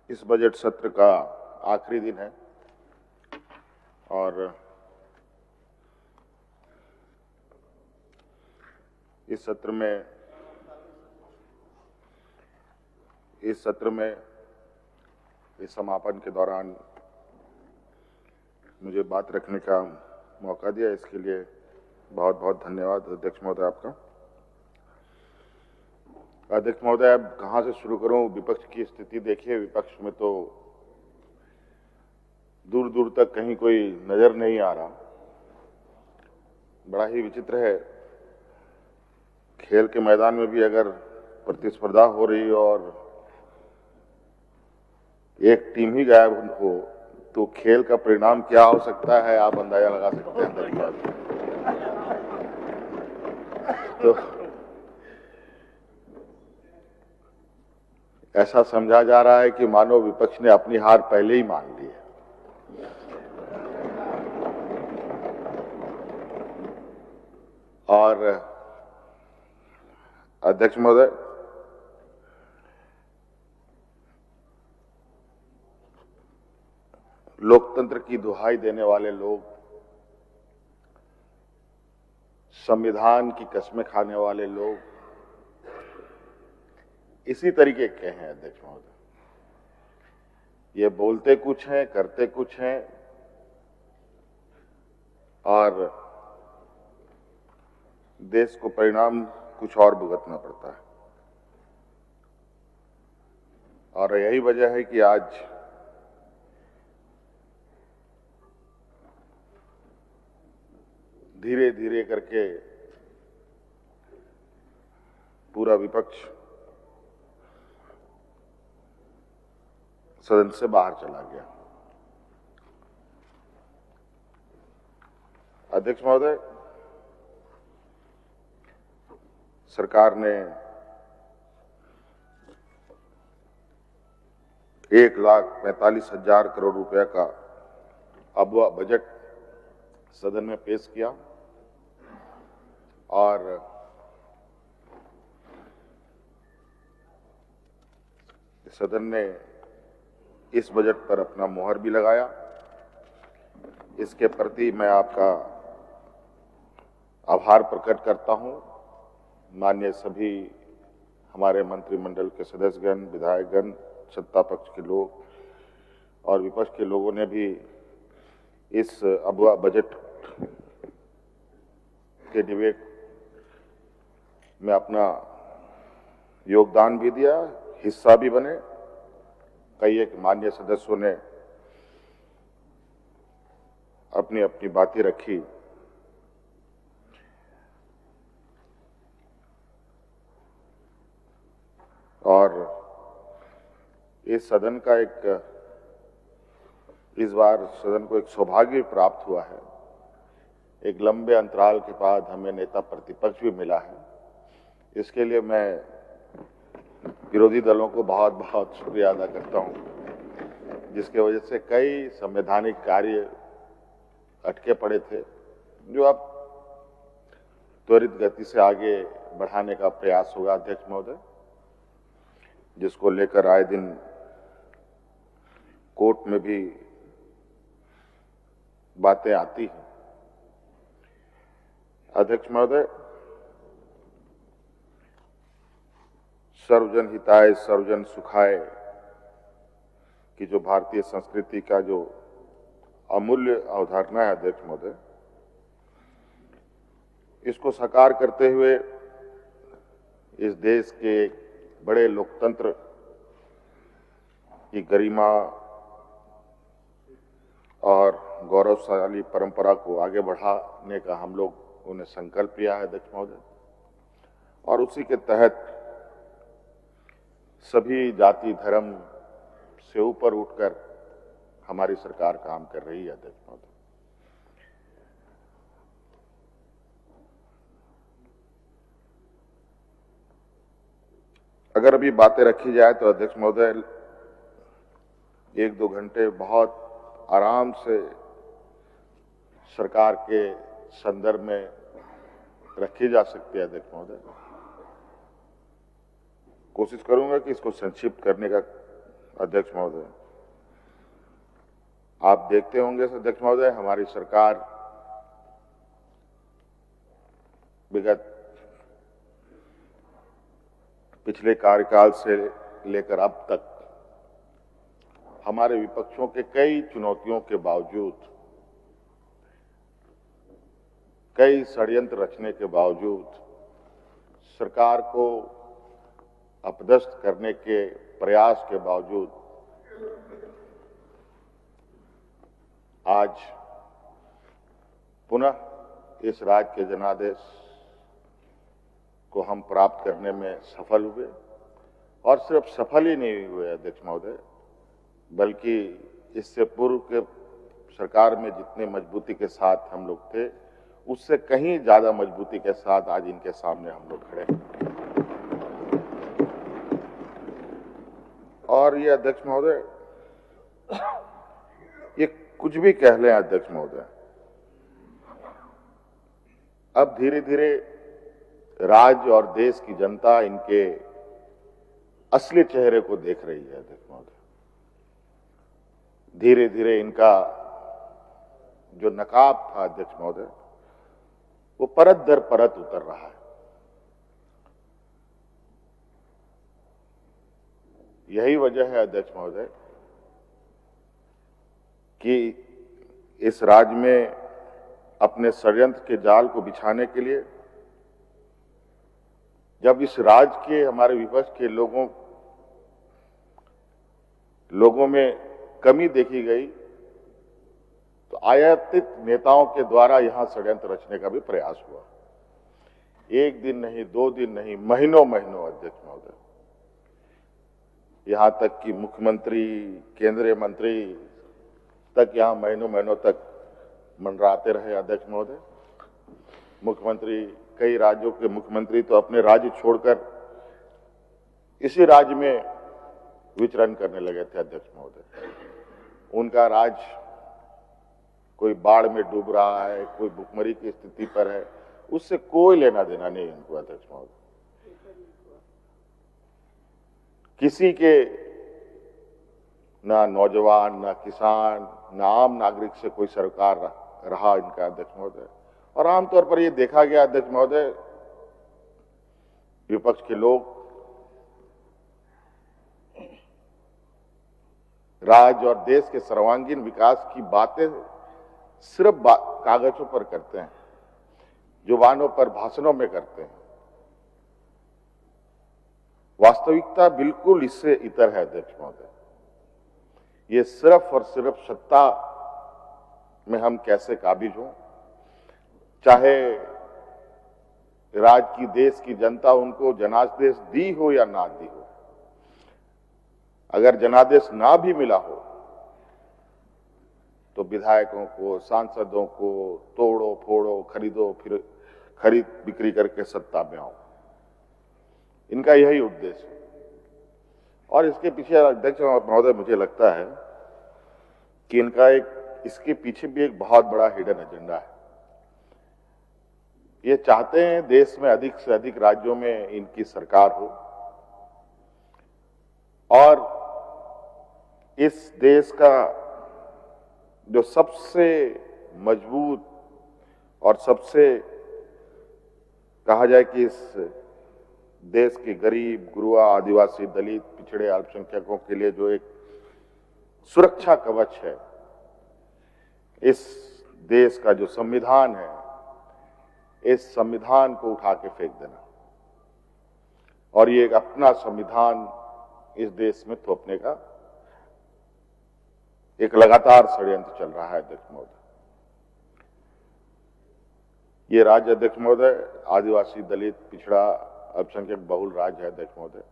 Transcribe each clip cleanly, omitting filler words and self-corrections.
इस बजट सत्र का आखिरी दिन है और इस सत्र में इस समापन के दौरान मुझे बात रखने का मौका दिया, इसके लिए बहुत बहुत धन्यवाद अध्यक्ष महोदय आपका। अध्यक्ष महोदय, अब कहां से शुरू करूं? विपक्ष की स्थिति देखिए, विपक्ष में तो दूर दूर तक कहीं कोई नजर नहीं आ रहा। बड़ा ही विचित्र है, खेल के मैदान में भी अगर प्रतिस्पर्धा हो रही और एक टीम ही गायब हो तो खेल का परिणाम क्या हो सकता है, आप अंदाजा लगा सकते हैं अध्यक्ष। तो ऐसा समझा जा रहा है कि मानो विपक्ष ने अपनी हार पहले ही मान ली है। और अध्यक्ष महोदय, लोकतंत्र की दुहाई देने वाले लोग, संविधान की कस्में खाने वाले लोग इसी तरीके के हैं अध्यक्ष महोदय। ये बोलते कुछ हैं, करते कुछ हैं और देश को परिणाम कुछ और भुगतना पड़ता है। और यही वजह है कि आज धीरे धीरे करके पूरा विपक्ष सदन से बाहर चला गया। अध्यक्ष महोदय, सरकार ने 1,45,000 करोड़ रुपए का अबुआ बजट सदन में पेश किया और सदन ने इस बजट पर अपना मुहर भी लगाया। इसके प्रति मैं आपका आभार प्रकट करता हूं। माननीय सभी हमारे मंत्रिमंडल के सदस्यगण, विधायकगण, सत्ता पक्ष के लोग और विपक्ष के लोगों ने भी इस अबुआ बजट के डिबेट में अपना योगदान भी दिया, हिस्सा भी बने। कई एक माननीय सदस्यों ने अपनी अपनी बातें रखी। और इस सदन का इस बार सदन को एक सौभाग्य प्राप्त हुआ है। एक लंबे अंतराल के बाद हमें नेता प्रतिपक्ष भी मिला है। इसके लिए मैं विरोधी दलों को बहुत बहुत शुक्रिया अदा करता हूं, जिसके वजह से कई संवैधानिक कार्य अटके पड़े थे, जो अब त्वरित गति से आगे बढ़ाने का प्रयास होगा अध्यक्ष महोदय, जिसको लेकर आए दिन कोर्ट में भी बातें आती हैं। अध्यक्ष महोदय, सर्वजन हिताय सर्वजन सुखाय की जो भारतीय संस्कृति का जो अमूल्य अवधारणा है अध्यक्ष महोदय, इसको साकार करते हुए इस देश के बड़े लोकतंत्र की गरिमा और गौरवशाली परंपरा को आगे बढ़ाने का हम लोगों ने संकल्प लिया है अध्यक्ष महोदय। और उसी के तहत सभी जाति धर्म से ऊपर उठकर हमारी सरकार काम कर रही है अध्यक्ष महोदय। अगर अभी बातें रखी जाए तो अध्यक्ष महोदय 1-2 घंटे बहुत आराम से सरकार के संदर्भ में रखी जा सकती है अध्यक्ष महोदय। कोशिश करूंगा कि इसको संक्षिप्त करने का अध्यक्ष महोदय, आप देखते होंगे अध्यक्ष महोदय, हमारी सरकार विगत पिछले कार्यकाल से लेकर अब तक हमारे विपक्षों के कई चुनौतियों के बावजूद, कई षड्यंत्र रचने के बावजूद, सरकार को अपदस्थ करने के प्रयास के बावजूद आज पुनः इस राज्य के जनादेश को हम प्राप्त करने में सफल हुए। और सिर्फ सफल ही नहीं हुए अध्यक्ष महोदय, बल्कि इससे पूर्व के सरकार में जितने मजबूती के साथ हम लोग थे, उससे कहीं ज्यादा मजबूती के साथ आज इनके सामने हम लोग खड़े हैं। और ये अध्यक्ष महोदय, ये कुछ भी कह लें अध्यक्ष महोदय, अब धीरे धीरे राज्य और देश की जनता इनके असली चेहरे को देख रही है अध्यक्ष महोदय। धीरे धीरे इनका जो नकाब था अध्यक्ष महोदय, वो परत दर परत उतर रहा है। यही वजह है अध्यक्ष महोदय कि इस राज्य में अपने षड्यंत्र के जाल को बिछाने के लिए जब इस राज्य के हमारे विपक्ष के लोगों में कमी देखी गई, तो आयातित नेताओं के द्वारा यहां षड्यंत्र रचने का भी प्रयास हुआ। एक दिन नहीं, 2 दिन नहीं, महीनों महीनों अध्यक्ष महोदय, यहां तक कि मुख्यमंत्री, केंद्रीय मंत्री तक यहां महीनों महीनों तक मंडराते रहे अध्यक्ष महोदय। मुख्यमंत्री, कई राज्यों के मुख्यमंत्री तो अपने राज्य छोड़कर इसी राज्य में विचरण करने लगे थे अध्यक्ष महोदय। उनका राज्य कोई बाढ़ में डूब रहा है, कोई भुखमरी की स्थिति पर है, उससे कोई लेना देना नहीं इनको अध्यक्ष महोदय। किसी के ना नौजवान, ना किसान, ना आम नागरिक से कोई सरोकार रहा इनका अध्यक्ष महोदय। और आमतौर पर यह देखा गया अध्यक्ष महोदय, विपक्ष के लोग राज्य और देश के सर्वांगीण विकास की बातें सिर्फ कागजों पर करते हैं, जुबानों पर, भाषणों में करते हैं। वास्तविकता बिल्कुल इससे इतर है अध्यक्ष महोदय। ये सिर्फ और सिर्फ सत्ता में हम कैसे काबिज हों, चाहे राज्य की, देश की जनता उनको जनादेश दी हो या ना दी हो। अगर जनादेश ना भी मिला हो तो विधायकों को, सांसदों को तोड़ो फोड़ो, खरीदो, फिर खरीद बिक्री करके सत्ता में आओ। इनका यही उद्देश्य है। और इसके पीछे अध्यक्ष महोदय मुझे लगता है कि इसके पीछे भी एक बहुत बड़ा हिडन एजेंडा है। ये चाहते हैं देश में अधिक से अधिक राज्यों में इनकी सरकार हो और इस देश का जो सबसे मजबूत और सबसे कहा जाए कि इस देश के गरीब, गुरुआ, आदिवासी, दलित, पिछड़े, अल्पसंख्यकों के लिए जो एक सुरक्षा कवच है, इस देश का जो संविधान है, इस संविधान को उठा के फेंक देना और ये एक अपना संविधान इस देश में थोपने का एक लगातार षड्यंत्र चल रहा है अध्यक्ष महोदय। ये राज्य अध्यक्ष महोदय आदिवासी, दलित, पिछड़ा, अल्पसंख्यक बहुल राज्य है अध्यक्ष महोदय,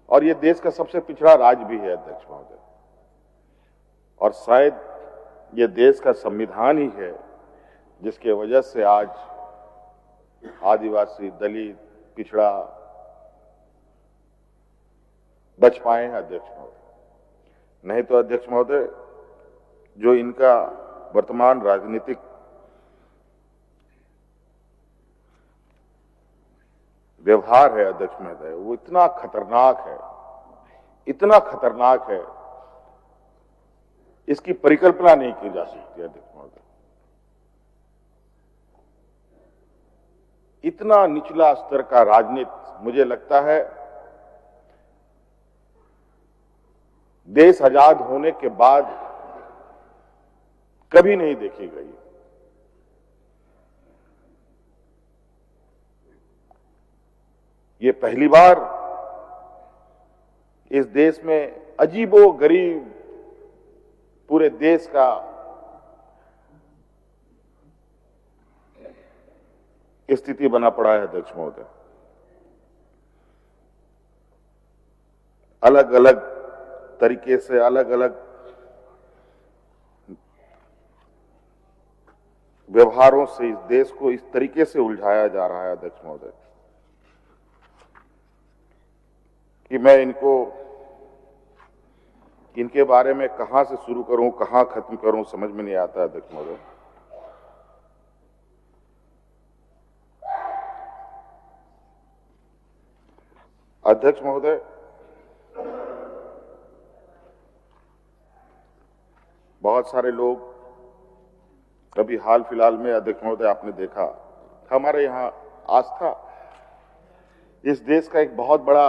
और ये देश का सबसे पिछड़ा राज्य भी है अध्यक्ष महोदय। और शायद ये देश का संविधान ही है जिसके वजह से आज आदिवासी, दलित, पिछड़ा बच पाए हैं अध्यक्ष महोदय। नहीं तो अध्यक्ष महोदय, जो इनका वर्तमान राजनीतिक व्यवहार है अध्यक्ष महोदय, वो इतना खतरनाक है इतना खतरनाक है, इसकी परिकल्पना नहीं की जा सकती है अध्यक्ष महोदय। इतना निचला स्तर का राजनीति मुझे लगता है देश आजाद होने के बाद कभी नहीं देखी गई। ये पहली बार इस देश में अजीबो गरीब पूरे देश का स्थिति बना पड़ा है अध्यक्ष महोदय। अलग अलग तरीके से अलग अलग व्यवहारों से इस देश को इस तरीके से उलझाया जा रहा है अध्यक्ष महोदय कि मैं इनके बारे में कहां से शुरू करूं, कहां खत्म करूं, समझ में नहीं आता अध्यक्ष महोदय। अध्यक्ष महोदय, बहुत सारे लोग अभी हाल फिलहाल में अध्यक्ष महोदय आपने देखा हमारे यहां आस्था इस देश का एक बहुत बड़ा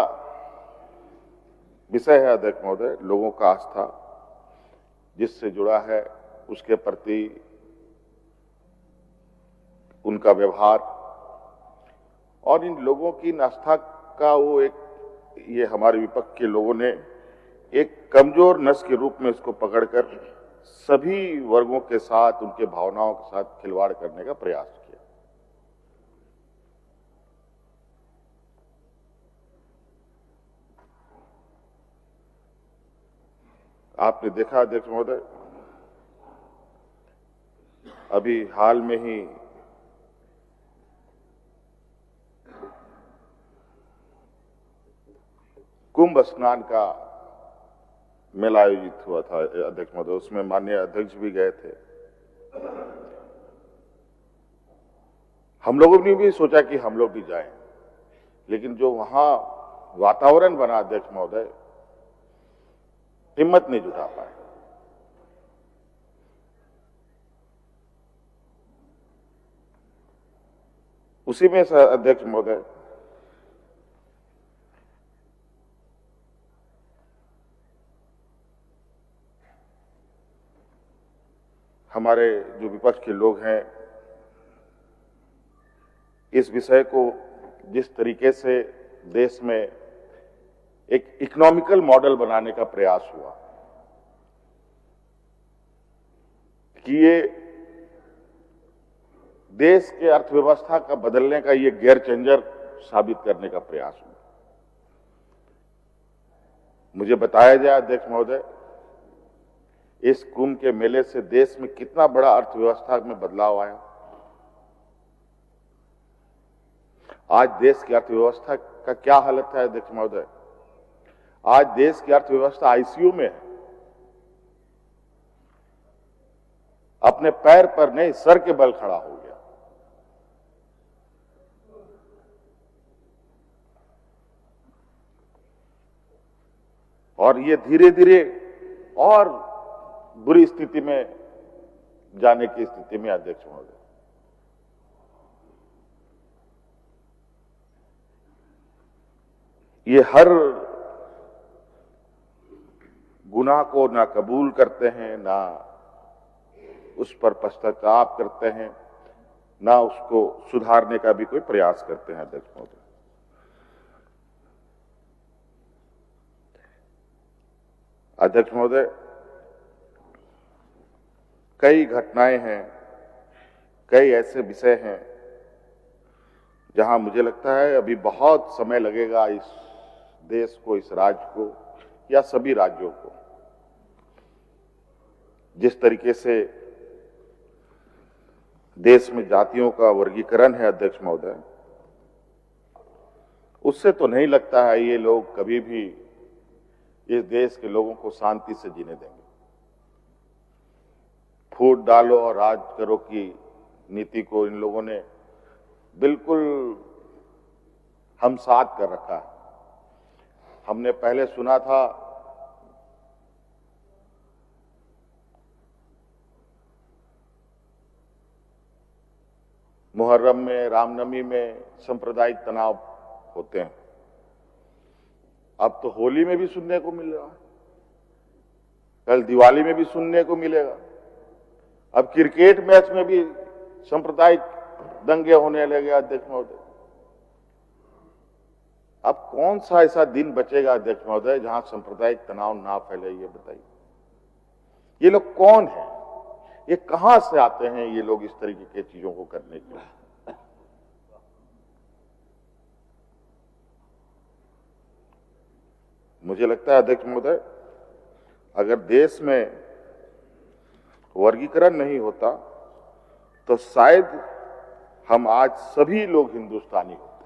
विषय है अध्यक्ष महोदय। लोगों का आस्था जिससे जुड़ा है उसके प्रति उनका व्यवहार और इन लोगों की आस्था का वो ये हमारे विपक्ष के लोगों ने एक कमजोर नस के रूप में इसको पकड़कर सभी वर्गों के साथ उनके भावनाओं के साथ खिलवाड़ करने का प्रयास किया। आपने देखा अध्यक्ष महोदय अभी हाल में ही कुंभ स्नान का मेला आयोजित हुआ था अध्यक्ष महोदय, उसमें माननीय अध्यक्ष भी गए थे। हम लोगों ने भी सोचा कि हम लोग भी जाएं, लेकिन जो वहां वातावरण बना अध्यक्ष महोदय हिम्मत नहीं जुटा पाए। उसी में अध्यक्ष महोदय हमारे जो विपक्ष के लोग हैं इस विषय को जिस तरीके से देश में एक इकोनॉमिकल मॉडल बनाने का प्रयास हुआ कि ये देश के अर्थव्यवस्था का बदलने का ये गेयर चेंजर साबित करने का प्रयास हुआ। मुझे बताया जाए अध्यक्ष महोदय इस कुंभ के मेले से देश में कितना बड़ा अर्थव्यवस्था में बदलाव आया। आज देश की अर्थव्यवस्था का क्या हालत है अध्यक्ष महोदय? आज देश की अर्थव्यवस्था आईसीयू में है। अपने पैर पर नहीं सर के बल खड़ा हो गया। और ये धीरे धीरे और बुरी स्थिति में जाने की स्थिति में अध्यक्ष महोदय। ये हर गुनाह को ना कबूल करते हैं, ना उस पर पश्चाताप करते हैं, ना उसको सुधारने का भी कोई प्रयास करते हैं अध्यक्ष महोदय। अध्यक्ष महोदय कई घटनाएं हैं, कई ऐसे विषय हैं जहां मुझे लगता है अभी बहुत समय लगेगा इस देश को, इस राज्य को या सभी राज्यों को जिस तरीके से देश में जातियों का वर्गीकरण है अध्यक्ष महोदय, उससे तो नहीं लगता है ये लोग कभी भी इस देश के लोगों को शांति से जीने देंगे। फूट डालो और राज करो की नीति को इन लोगों ने बिल्कुल हमसात कर रखा है। हमने पहले सुना था मुहर्रम में, रामनवमी में सांप्रदायिक तनाव होते हैं। अब तो होली में भी सुनने को मिल रहा है, कल दिवाली में भी सुनने को मिलेगा। अब क्रिकेट मैच में भी सांप्रदायिक दंगे होने लगे अध्यक्ष महोदय। अब कौन सा ऐसा दिन बचेगा अध्यक्ष महोदय जहां सांप्रदायिक तनाव ना फैले, ये बताइए। ये लोग कौन है, ये कहां से आते हैं ये लोग इस तरीके की चीजों को करने के लिए? मुझे लगता है अध्यक्ष महोदय, अगर देश में वर्गीकरण नहीं होता तो शायद हम आज सभी लोग हिंदुस्तानी होते।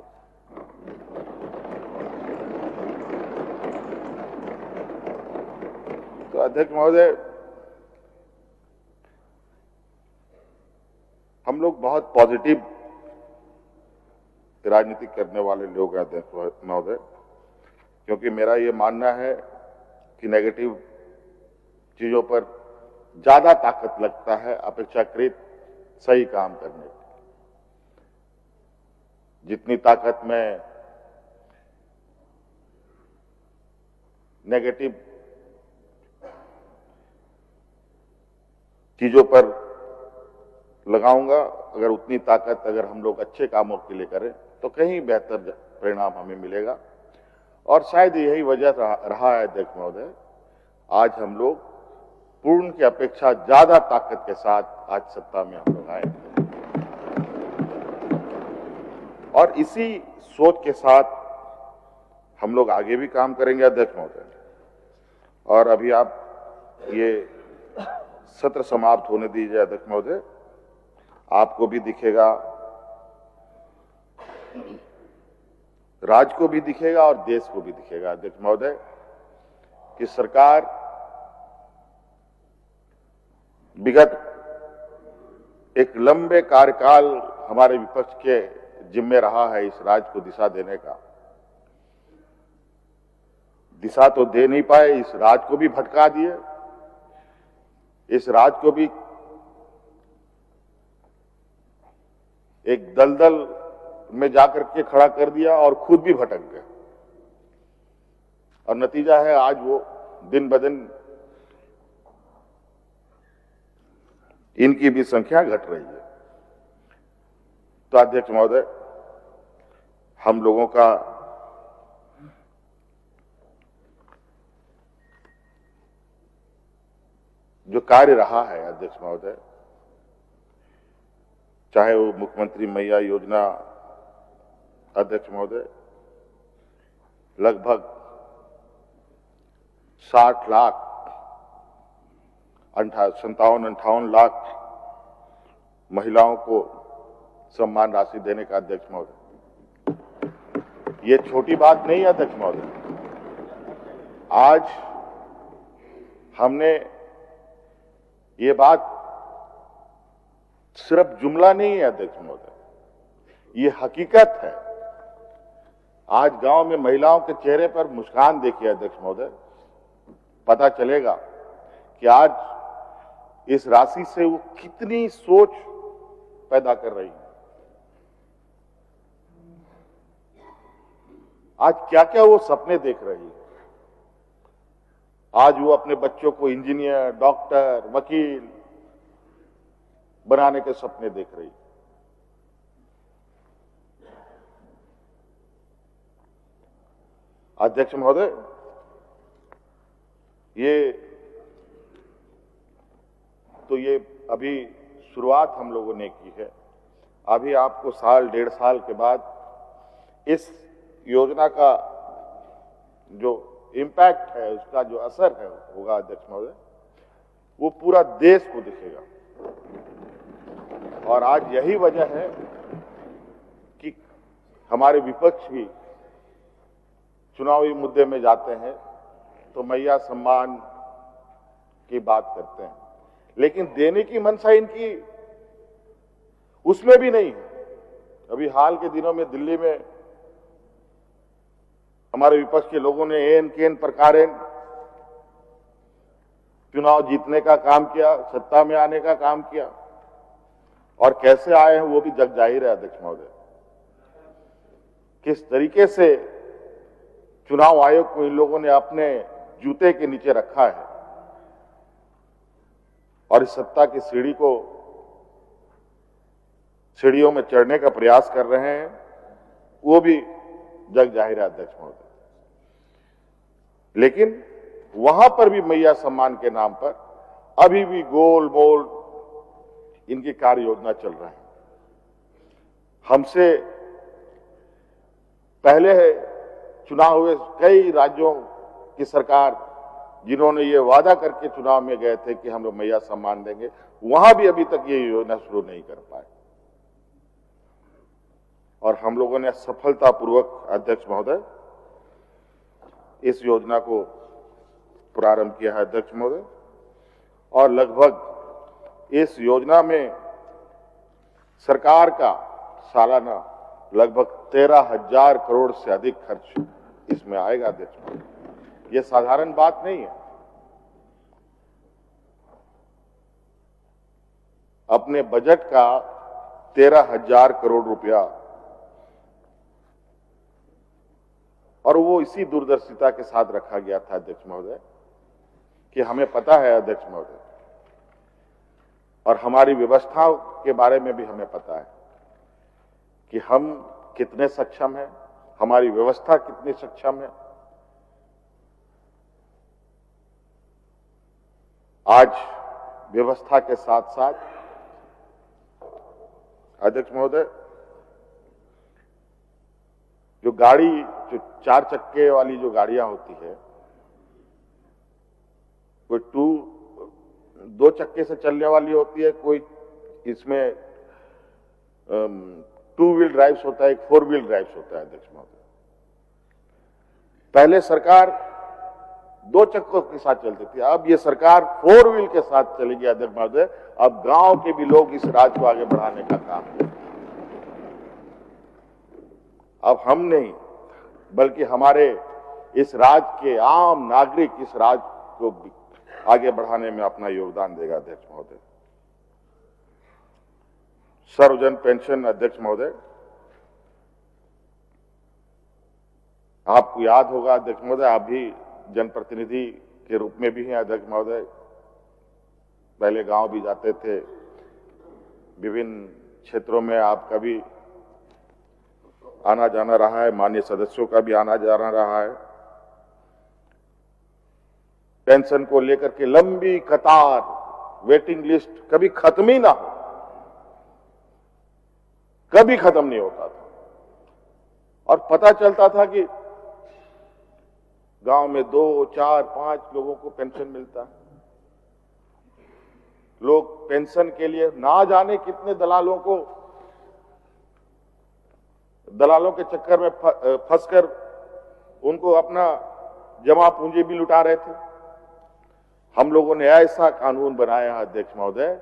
तो अध्यक्ष महोदय, हम लोग बहुत पॉजिटिव राजनीति करने वाले लोग हैं अध्यक्ष महोदय, क्योंकि मेरा ये मानना है कि नेगेटिव चीजों पर ज्यादा ताकत लगता है अपेक्षाकृत सही काम करने की। जितनी ताकत मैं नेगेटिव चीजों पर लगाऊंगा, अगर उतनी ताकत अगर हम लोग अच्छे कामों के लिए करें तो कहीं बेहतर परिणाम हमें मिलेगा। और शायद यही वजह रहा है अध्यक्ष महोदय, आज हम लोग पूर्ण की अपेक्षा ज्यादा ताकत के साथ आज सत्ता में हम लोग आए, और इसी सोच के साथ हम लोग आगे भी काम करेंगे अध्यक्ष महोदय। और अभी आप ये सत्र समाप्त होने दीजिए अध्यक्ष महोदय, आपको भी दिखेगा, राज्य को भी दिखेगा और देश को भी दिखेगा अध्यक्ष महोदय कि सरकार विगत एक लंबे कार्यकाल हमारे विपक्ष के जिम्मे रहा है इस राज्य को दिशा देने का। दिशा तो दे नहीं पाए, इस राज्य को भी भटका दिए, इस राज्य को भी एक दलदल में जाकर के खड़ा कर दिया और खुद भी भटक गए। और नतीजा है आज वो दिन ब दिन इनकी भी संख्या घट रही है। तो अध्यक्ष महोदय, हम लोगों का जो कार्य रहा है अध्यक्ष महोदय, चाहे वो मुख्यमंत्री मैया योजना अध्यक्ष महोदय, लगभग 60 लाख 57-58 लाख महिलाओं को सम्मान राशि देने का अध्यक्ष महोदय, ये छोटी बात नहीं है अध्यक्ष महोदय। आज हमने ये बात सिर्फ जुमला नहीं है अध्यक्ष महोदय, ये हकीकत है। आज गांव में महिलाओं के चेहरे पर मुस्कान देखिए अध्यक्ष महोदय, पता चलेगा कि आज इस राशि से वो कितनी सोच पैदा कर रही है। आज क्या क्या वो सपने देख रही है। आज वो अपने बच्चों को इंजीनियर, डॉक्टर, वकील बनाने के सपने देख रही है। अध्यक्ष महोदय, ये अभी शुरुआत हम लोगों ने की है। अभी आपको साल 1.5 साल के बाद इस योजना का जो इम्पैक्ट है, उसका जो असर है होगा अध्यक्ष महोदय, वो पूरा देश को दिखेगा। और आज यही वजह है कि हमारे विपक्ष भी चुनावी मुद्दे में जाते हैं तो मैया सम्मान की बात करते हैं, लेकिन देने की मंशा इनकी उसमें भी नहीं है। अभी हाल के दिनों में दिल्ली में हमारे विपक्ष के लोगों ने एन केन प्रकार चुनाव जीतने का काम किया, सत्ता में आने का काम किया, और कैसे आए हैं वो भी जग जाहिर है अध्यक्ष महोदय। किस तरीके से चुनाव आयोग को इन लोगों ने अपने जूते के नीचे रखा है और इस सत्ता की सीढ़ियों में चढ़ने का प्रयास कर रहे हैं, वो भी जग जाहिर है अध्यक्ष महोदय। लेकिन वहां पर भी मैया सम्मान के नाम पर अभी भी गोल मोल इनकी कार्य योजना चल रहा है। हमसे पहले चुनाव हुए कई राज्यों की सरकार जिन्होंने ये वादा करके चुनाव में गए थे कि हम लोग मैया सम्मान देंगे, वहां भी अभी तक ये योजना शुरू नहीं कर पाए। और हम लोगों ने सफलतापूर्वक अध्यक्ष महोदय इस योजना को प्रारंभ किया है अध्यक्ष महोदय, और लगभग इस योजना में सरकार का सालाना लगभग 13,000 करोड़ से अधिक खर्च इसमें आएगा अध्यक्ष महोदय। यह साधारण बात नहीं है। अपने बजट का 13,000 करोड़ रुपया, और वो इसी दूरदर्शिता के साथ रखा गया था अध्यक्ष महोदय कि हमें पता है अध्यक्ष महोदय, और हमारी व्यवस्था के बारे में भी हमें पता है कि हम कितने सक्षम हैं, हमारी व्यवस्था कितनी सक्षम है। आज व्यवस्था के साथ साथ अध्यक्ष महोदय जो 4 चक्के वाली जो गाड़ियां होती है, कोई 2 चक्के से चलने वाली होती है, कोई इसमें 2 व्हील ड्राइव्स होता है, एक 4 व्हील ड्राइव्स होता है अध्यक्ष महोदय। पहले सरकार 2 चक्कों के साथ चलती थी, अब ये सरकार 4 व्हील के साथ चलेगी अध्यक्ष महोदय। अब गांव के भी लोग इस राज्य को आगे बढ़ाने का काम है। अब हम नहीं, बल्कि हमारे इस राज्य के आम नागरिक इस राज्य को आगे बढ़ाने में अपना योगदान देगा अध्यक्ष महोदय। सर्वजन पेंशन अध्यक्ष महोदय, आपको याद होगा अध्यक्ष महोदय, आप भी जनप्रतिनिधि के रूप में भी हैं अध्यक्ष महोदय। पहले गांव भी जाते थे, विभिन्न क्षेत्रों में आपका भी आना जाना रहा है, माननीय सदस्यों का भी आना जाना रहा है। पेंशन को लेकर के लंबी कतार, वेटिंग लिस्ट कभी खत्म ही ना हो, कभी खत्म नहीं होता था। और पता चलता था कि गांव में 2, 4, 5 लोगों को पेंशन मिलता है। लोग पेंशन के लिए ना जाने कितने दलालों के चक्कर में फंसकर उनको अपना जमा पूंजी भी लुटा रहे थे। हम लोगों ने ऐसा कानून बनाया है अध्यक्ष महोदय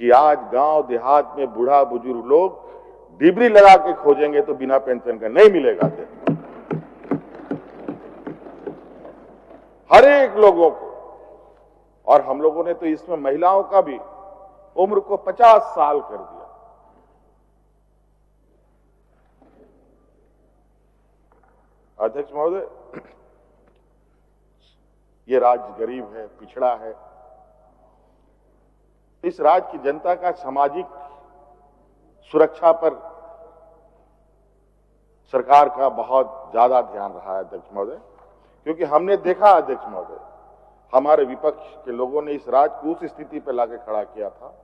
कि आज गांव देहात में बूढ़ा बुजुर्ग लोग डिबरी लगा के खोजेंगे तो बिना पेंशन का नहीं मिलेगा अध्यक्ष। हर एक लोगों को। और हम लोगों ने तो इसमें महिलाओं का भी उम्र को 50 साल कर दिया। अध्यक्ष महोदय, ये राज्य गरीब है, पिछड़ा है। इस राज्य की जनता का सामाजिक सुरक्षा पर सरकार का बहुत ज्यादा ध्यान रहा है अध्यक्ष महोदय, क्योंकि हमने देखा अध्यक्ष महोदय, हमारे विपक्ष के लोगों ने इस राज्य को उस स्थिति पर लाके खड़ा किया था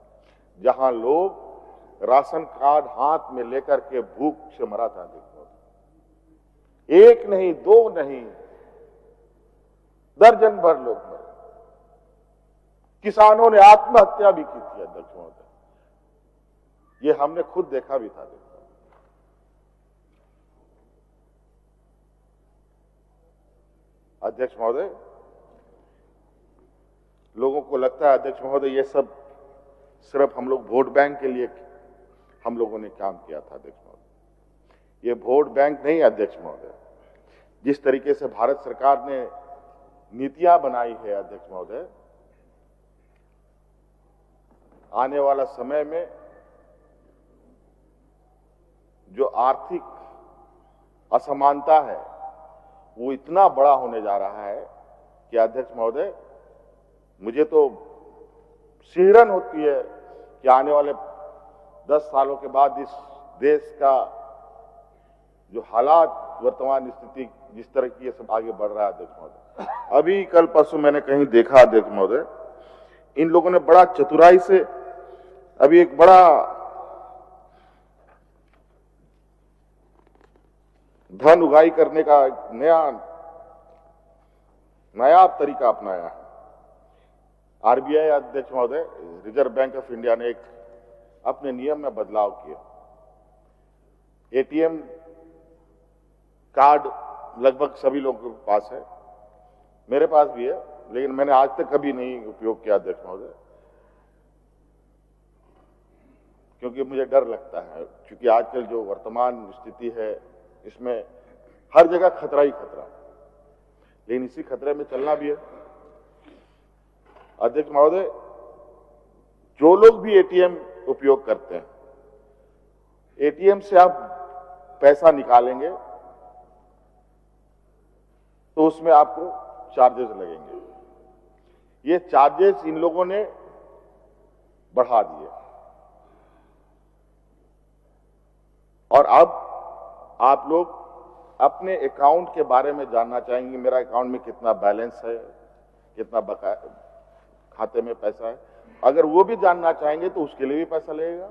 जहां लोग राशन कार्ड हाथ में लेकर के भूख से मरा था अध्यक्ष महोदय। 1 नहीं, 2 नहीं, दर्जन भर लोग मरे। किसानों ने आत्महत्या भी की थी अध्यक्ष महोदय, ये हमने खुद देखा भी था। अध्यक्ष महोदय, लोगों को लगता है अध्यक्ष महोदय ये सब सिर्फ हम लोग वोट बैंक के लिए हम लोगों ने काम किया था अध्यक्ष महोदय। ये वोट बैंक नहीं अध्यक्ष महोदय। जिस तरीके से भारत सरकार ने नीतियां बनाई है अध्यक्ष महोदय, आने वाला समय में जो आर्थिक असमानता है वो इतना बड़ा होने जा रहा है कि अध्यक्ष महोदय, मुझे तो सिहरन होती है कि आने वाले 10 सालों के बाद इस देश का जो हालात, वर्तमान स्थिति जिस तरह की ये सब आगे बढ़ रहा है अध्यक्ष महोदय। अभी कल परसों मैंने कहीं देखा अध्यक्ष महोदय, इन लोगों ने बड़ा चतुराई से अभी एक बड़ा धन उगाही करने का नया तरीका अपनाया है। आरबीआई अध्यक्ष महोदय, रिजर्व बैंक ऑफ इंडिया ने एक अपने नियम में बदलाव किया। एटीएम कार्ड लगभग सभी लोगों के पास है, मेरे पास भी है, लेकिन मैंने आज तक कभी नहीं उपयोग किया अध्यक्ष महोदय, क्योंकि मुझे डर लगता है, क्योंकि आजकल जो वर्तमान स्थिति है इसमें हर जगह खतरा ही खतरा, लेकिन इसी खतरे में चलना भी है। अध्यक्ष महोदय, जो लोग भी एटीएम उपयोग करते हैं, एटीएम से आप पैसा निकालेंगे तो उसमें आपको चार्जेस लगेंगे। ये चार्जेस इन लोगों ने बढ़ा दिए और अब आप लोग अपने अकाउंट के बारे में जानना चाहेंगे, मेरा अकाउंट में कितना बैलेंस है, कितना बकाया खाते में पैसा है। अगर वो भी जानना चाहेंगे तो उसके लिए भी पैसा लगेगा।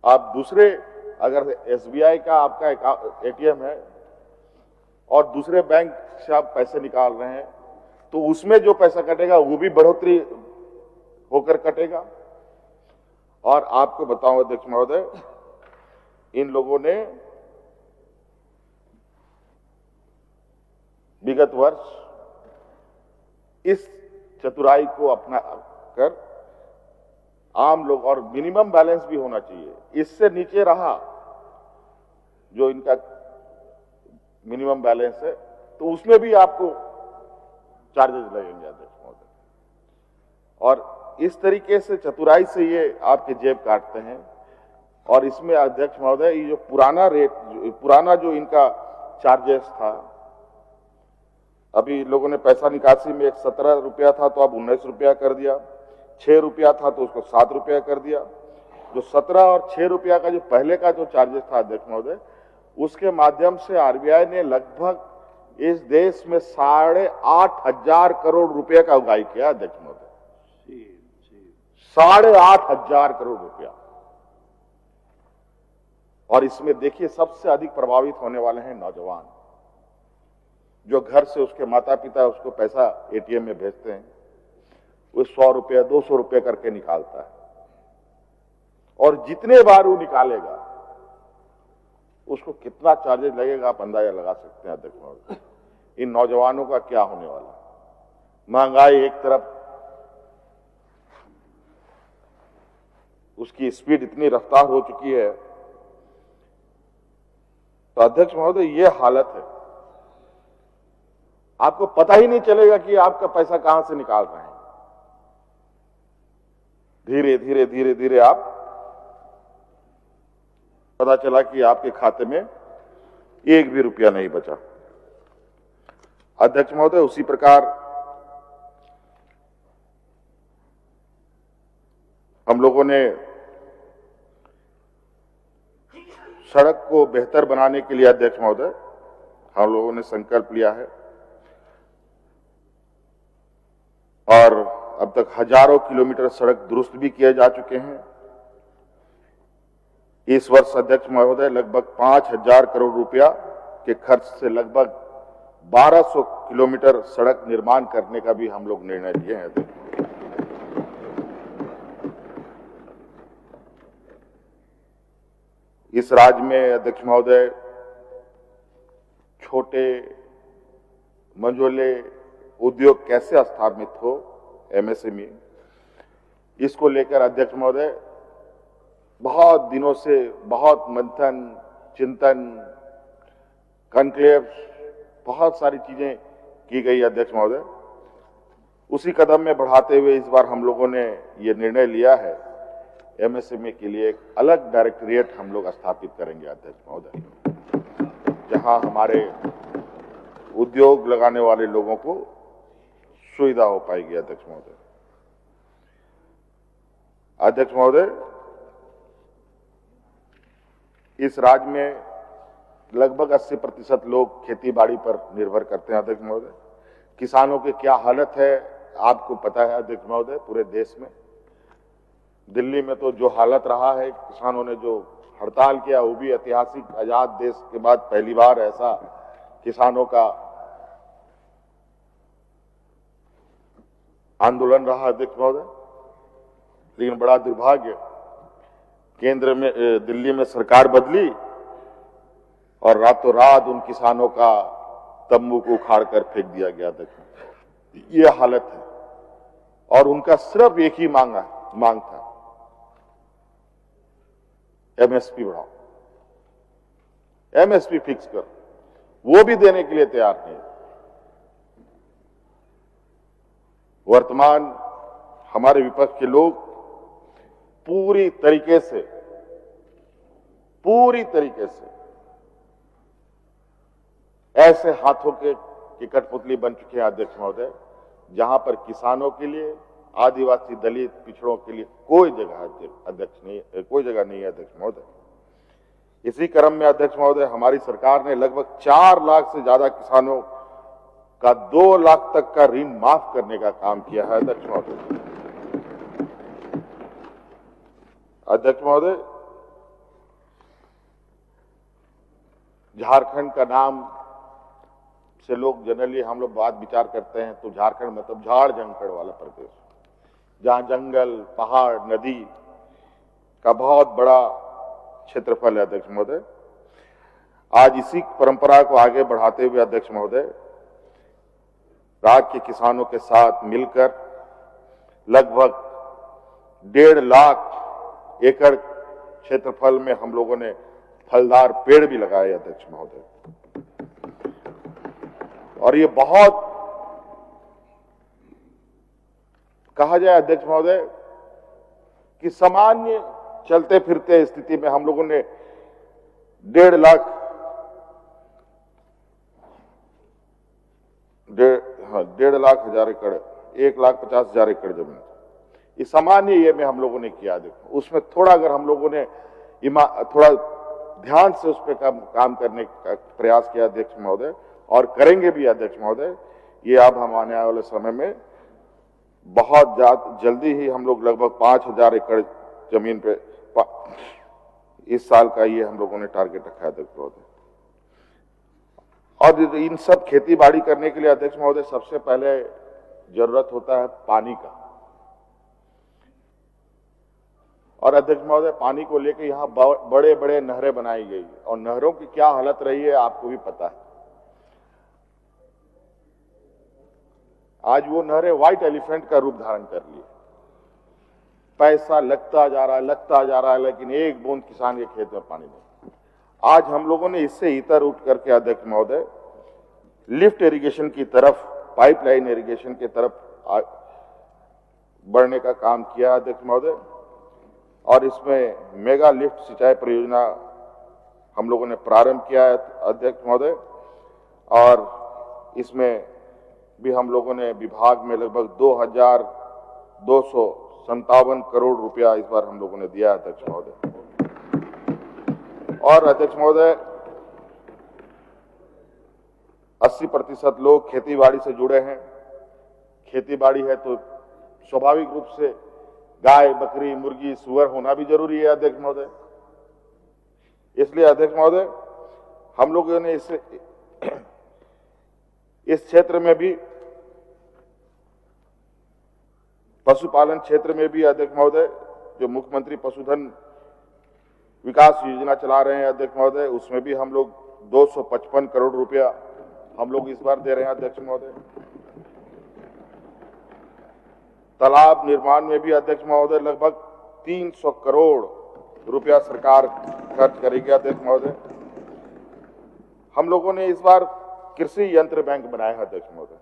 आप दूसरे, अगर एसबीआई का आपका एटीएम है और दूसरे बैंक से आप पैसे निकाल रहे हैं तो उसमें जो पैसा कटेगा वो भी बढ़ोतरी होकर कटेगा। और आपको बताऊं अध्यक्ष महोदय, इन लोगों ने विगत वर्ष इस चतुराई को अपना कर आम लोग, और मिनिमम बैलेंस भी होना चाहिए, इससे नीचे रहा जो इनका मिनिमम बैलेंस है तो उसमें भी आपको चार्जेस लगेंगे अध्यक्ष महोदय। और इस तरीके से चतुराई से ये आपके जेब काटते हैं। और इसमें अध्यक्ष महोदय, ये जो पुराना जो इनका चार्जेस था, अभी लोगों ने पैसा निकासी में 17 रुपया था तो अब 19 रुपया कर दिया, 6 रुपया था तो उसको 7 रुपया कर दिया। जो 17 और 6 रुपया का जो पहले का जो चार्जेस था अध्यक्ष महोदय, उसके माध्यम से आरबीआई ने लगभग इस देश में 8,500 करोड़ रुपए का उगाही किया अध्यक्ष महोदय, 8,500 करोड़ रुपया। और इसमें देखिए सबसे अधिक प्रभावित होने वाले हैं नौजवान, जो घर से उसके माता पिता उसको पैसा एटीएम में भेजते हैं, वो 100 रुपया 200 रुपया करके निकालता है और जितने बार वो निकालेगा उसको कितना चार्जेस लगेगा आप अंदाजा लगा सकते हैं अध्यक्ष महोदय। इन नौजवानों का क्या होने वाला। महंगाई एक तरफ, उसकी स्पीड इतनी रफ्तार हो चुकी है, तो अध्यक्ष महोदय ये हालत है, आपको पता ही नहीं चलेगा कि आपका पैसा कहां से निकाल रहे हैं। धीरे धीरे धीरे धीरे आप पता चला कि आपके खाते में एक भी रुपया नहीं बचा। अध्यक्ष महोदय, उसी प्रकार हम लोगों ने सड़क को बेहतर बनाने के लिए अध्यक्ष महोदय हम लोगों ने संकल्प लिया है और अब तक हजारों किलोमीटर सड़क दुरुस्त भी किए जा चुके हैं। इस वर्ष अध्यक्ष महोदय लगभग 5,000 करोड़ रुपया के खर्च से लगभग 1,200 किलोमीटर सड़क निर्माण करने का भी हम लोग निर्णय लिए हैं। इस राज्य में अध्यक्ष महोदय छोटे मंझोले उद्योग कैसे स्थापित हो, एमएसएमई, इसको लेकर अध्यक्ष महोदय बहुत दिनों से बहुत मंथन, चिंतन, कॉन्क्लेव, बहुत सारी चीजें की गई अध्यक्ष महोदय। उसी कदम में बढ़ाते हुए इस बार हम लोगों ने ये निर्णय लिया है एमएसएमई के लिए एक अलग डायरेक्टोरेट हम लोग स्थापित करेंगे अध्यक्ष महोदय, जहां हमारे उद्योग लगाने वाले लोगों को सुविधा हो पाएगी। अध्यक्ष महोदय, अध्यक्ष महोदय, इस राज्य में लगभग 80% लोग खेती बाड़ी पर निर्भर करते हैं। अध्यक्ष महोदय, किसानों की क्या हालत है आपको पता है। अध्यक्ष महोदय, पूरे देश में, दिल्ली में तो जो हालत रहा है, किसानों ने जो हड़ताल किया, वो भी ऐतिहासिक आजाद देश के बाद पहली बार ऐसा किसानों का आंदोलन रहा। अध्यक्ष महोदय, लेकिन बड़ा दुर्भाग्य, केंद्र में दिल्ली में सरकार बदली और रातों रात उन किसानों का तंबू को उखाड़ कर फेंक दिया गया। अध्यक्ष, ये हालत है और उनका सिर्फ एक ही मांग था, एमएसपी बढ़ाओ, एमएसपी फिक्स करो। वो भी देने के लिए तैयार नहीं। वर्तमान हमारे विपक्ष के लोग पूरी तरीके से ऐसे हाथों की कठपुतली बन चुके हैं। अध्यक्ष महोदय, जहां पर किसानों के लिए, आदिवासी, दलित, पिछड़ों के लिए कोई जगह नहीं है। अध्यक्ष महोदय, इसी क्रम में अध्यक्ष महोदय, हमारी सरकार ने लगभग 4 लाख से ज्यादा किसानों का 2 लाख तक का ऋण माफ करने का काम किया है। अध्यक्ष महोदय, झारखंड का नाम से लोग जनरली हम लोग बात विचार करते हैं तो झारखंड मतलब झाड़ जंगल वाला प्रदेश, जहां जंगल, पहाड़, नदी का बहुत बड़ा क्षेत्रफल है। अध्यक्ष महोदय, आज इसी परंपरा को आगे बढ़ाते हुए अध्यक्ष महोदय, राज्य के किसानों के साथ मिलकर लगभग 1.5 लाख एकड़ क्षेत्रफल में हम लोगों ने फलदार पेड़ भी लगाए। अध्यक्ष महोदय, और ये बहुत कहा जाए अध्यक्ष महोदय कि सामान्य चलते फिरते स्थिति में हम लोगों ने 1.5 लाख 1,50,000 एकड़, 1,50,000 एकड़ जमीन, ये सामान्य ये में हम लोगों ने किया। देखो, उसमें थोड़ा अगर हम लोगों ने थोड़ा ध्यान से उस पर काम करने का प्रयास किया अध्यक्ष महोदय, और करेंगे भी अध्यक्ष महोदय, ये अब हम आने वाले समय में बहुत जल्दी ही हम लोग लगभग 5,000 एकड़ जमीन पे इस साल का ये हम लोगों ने टारगेट रखा है अध्यक्ष महोदय। और इन सब खेती बाड़ी करने के लिए अध्यक्ष महोदय सबसे पहले जरूरत होता है पानी का। और अध्यक्ष महोदय, पानी को लेकर यहाँ बड़े बड़े नहरें बनाई गई और नहरों की क्या हालत रही है आपको भी पता है। आज वो नहरें व्हाइट एलिफेंट का रूप धारण कर लिए। पैसा लगता जा रहा है, लेकिन एक बूंद किसान के खेत में पानी नहीं। आज हम लोगों ने इससे इतर उठ करके अध्यक्ष महोदय लिफ्ट इरिगेशन की तरफ, पाइपलाइन इरिगेशन की तरफ बढ़ने का काम किया अध्यक्ष महोदय, और इसमें मेगा लिफ्ट सिंचाई परियोजना हम लोगों ने प्रारंभ किया है अध्यक्ष महोदय, और इसमें भी हम लोगों ने विभाग में लगभग 2,257 करोड़ रुपया इस बार हम लोगों ने दिया अध्यक्ष महोदय। और अध्यक्ष महोदय, 80% लोग खेती बाड़ी से जुड़े हैं। खेती बाड़ी है तो स्वाभाविक रूप से गाय, बकरी, मुर्गी, सुअर होना भी जरूरी है अध्यक्ष महोदय। इसलिए अध्यक्ष महोदय, हम लोगों ने इस क्षेत्र में भी, पशुपालन क्षेत्र में भी अध्यक्ष महोदय, जो मुख्यमंत्री पशुधन विकास योजना चला रहे हैं अध्यक्ष महोदय, उसमें भी हम लोग 255 करोड़ रुपया हम लोग इस बार दे रहे हैं अध्यक्ष महोदय। तालाब निर्माण में भी अध्यक्ष महोदय लगभग 300 करोड़ रुपया सरकार खर्च करेगी अध्यक्ष महोदय। हम लोगों ने इस बार कृषि यंत्र बैंक बनाया है अध्यक्ष महोदय,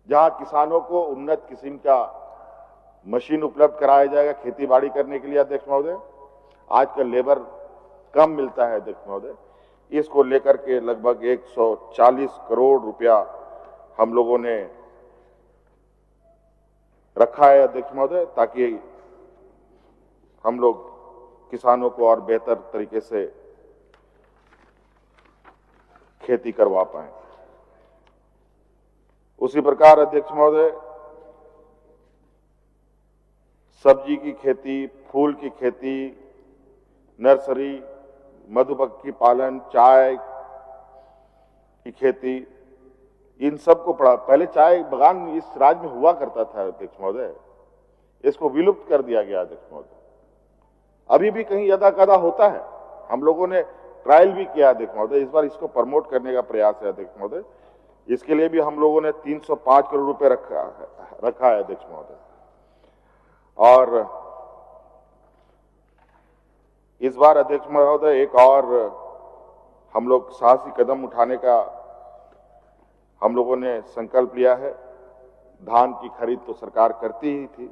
जहां किसानों को उन्नत किस्म का मशीन उपलब्ध कराया जाएगा खेती बाड़ी करने के लिए अध्यक्ष महोदय। आजकल लेबर कम मिलता है अध्यक्ष महोदय, इसको लेकर के लगभग 140 करोड़ रुपया हम लोगों ने रखा है अध्यक्ष महोदय, ताकि हम लोग किसानों को और बेहतर तरीके से खेती करवा पाएं। उसी प्रकार अध्यक्ष महोदय सब्जी की खेती, फूल की खेती, नर्सरी, मधुमक्खी पालन, चाय की खेती, इन सब को पहले चाय बागान इस राज्य में हुआ करता था अध्यक्ष महोदय, इसको विलुप्त कर दिया गया अध्यक्ष महोदय। अभी भी कहीं यदा कदा होता है, हम लोगों ने ट्रायल भी किया अध्यक्ष महोदय, इस बार इसको प्रमोट करने का प्रयास है अध्यक्ष महोदय। इसके लिए भी हम लोगों ने 305 करोड़ रुपए रखा है अध्यक्ष महोदय। और इस बार अध्यक्ष महोदय एक और हम लोग साहसी कदम उठाने का हम लोगों ने संकल्प लिया है। धान की खरीद तो सरकार करती ही थी,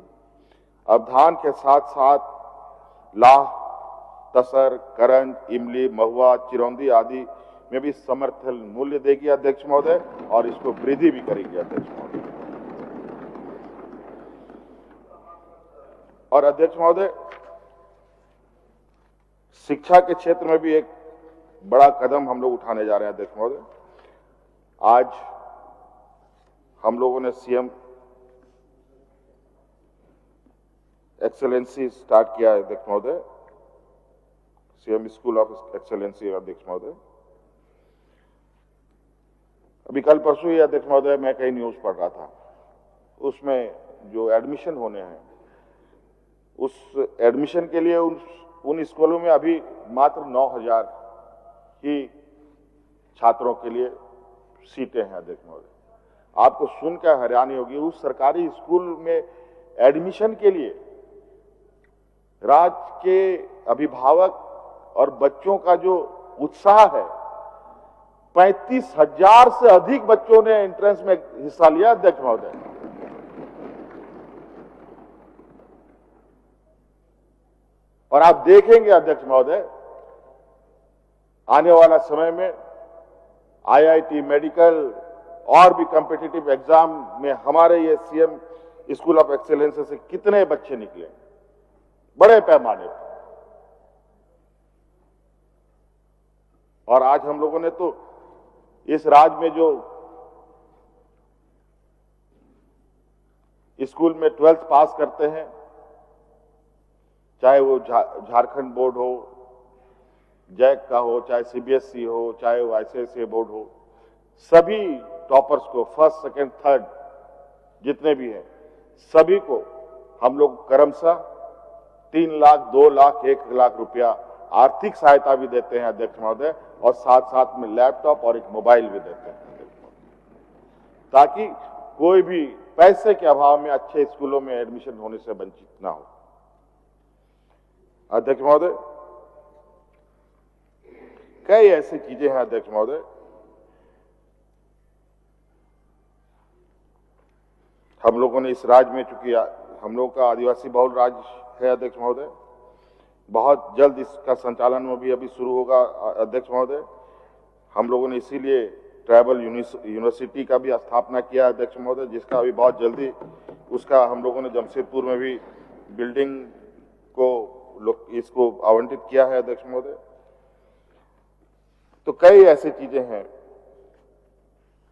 अब धान के साथ साथ लाह, तसर, करंज, इमली, महुआ, चिरौंदी आदि में भी समर्थन मूल्य देगी अध्यक्ष महोदय, और इसको वृद्धि भी करेगी अध्यक्ष महोदय। और अध्यक्ष महोदय शिक्षा के क्षेत्र में भी एक बड़ा कदम हम लोग उठाने जा रहे हैं अध्यक्ष महोदय। आज हम लोगों ने सीएम एक्सेलेंसी स्टार्ट किया है अध्यक्ष महोदय, सीएम स्कूल ऑफ एक्सेलेंसी अध्यक्ष महोदय। अभी कल परसों ही अध्यक्ष महोदय मैं कहीं न्यूज पढ़ रहा था, उसमें जो एडमिशन होने हैं, उस एडमिशन के लिए उन स्कूलों में अभी मात्र 9,000 ही छात्रों के लिए सीटें हैं अध्यक्ष महोदय। आपको सुनकर हैरानी होगी, उस सरकारी स्कूल में एडमिशन के लिए राज्य के अभिभावक और बच्चों का जो उत्साह है, 35,000 से अधिक बच्चों ने एंट्रेंस में हिस्सा लिया अध्यक्ष महोदय। और आप देखेंगे अध्यक्ष महोदय आने वाला समय में आईआईटी, मेडिकल और भी कॉम्पिटिटिव एग्जाम में हमारे ये सीएम स्कूल ऑफ एक्सेलेंस से कितने बच्चे निकले बड़े पैमाने पर। और आज हम लोगों ने तो इस राज्य में जो स्कूल में 12th पास करते हैं, चाहे वो झारखंड बोर्ड हो, जैक का हो, चाहे सीबीएसई हो, चाहे वो आईसीएसई बोर्ड हो, सभी टॉपर्स को फर्स्ट, सेकंड, थर्ड जितने भी हैं, सभी को हम लोग क्रमशः 3 लाख, 2 लाख, 1 लाख रुपया आर्थिक सहायता भी देते हैं अध्यक्ष महोदय, और साथ साथ में लैपटॉप और एक मोबाइल भी देते हैं, ताकि कोई भी पैसे के अभाव में अच्छे स्कूलों में एडमिशन होने से वंचित ना हो। अध्यक्ष महोदय कई ऐसी चीजें हैं अध्यक्ष महोदय, हम लोगों ने इस राज्य में, चूंकि हम लोगों का आदिवासी बहुल राज्य है अध्यक्ष महोदय, बहुत जल्द इसका संचालन में भी अभी शुरू होगा अध्यक्ष महोदय। हम लोगों ने इसीलिए ट्राइबल यूनिवर्सिटी का भी स्थापना किया अध्यक्ष महोदय, जिसका अभी बहुत जल्दी उसका हम लोगों ने जमशेदपुर में भी बिल्डिंग को इसको आवंटित किया है अध्यक्ष महोदय। तो कई ऐसी चीजें हैं।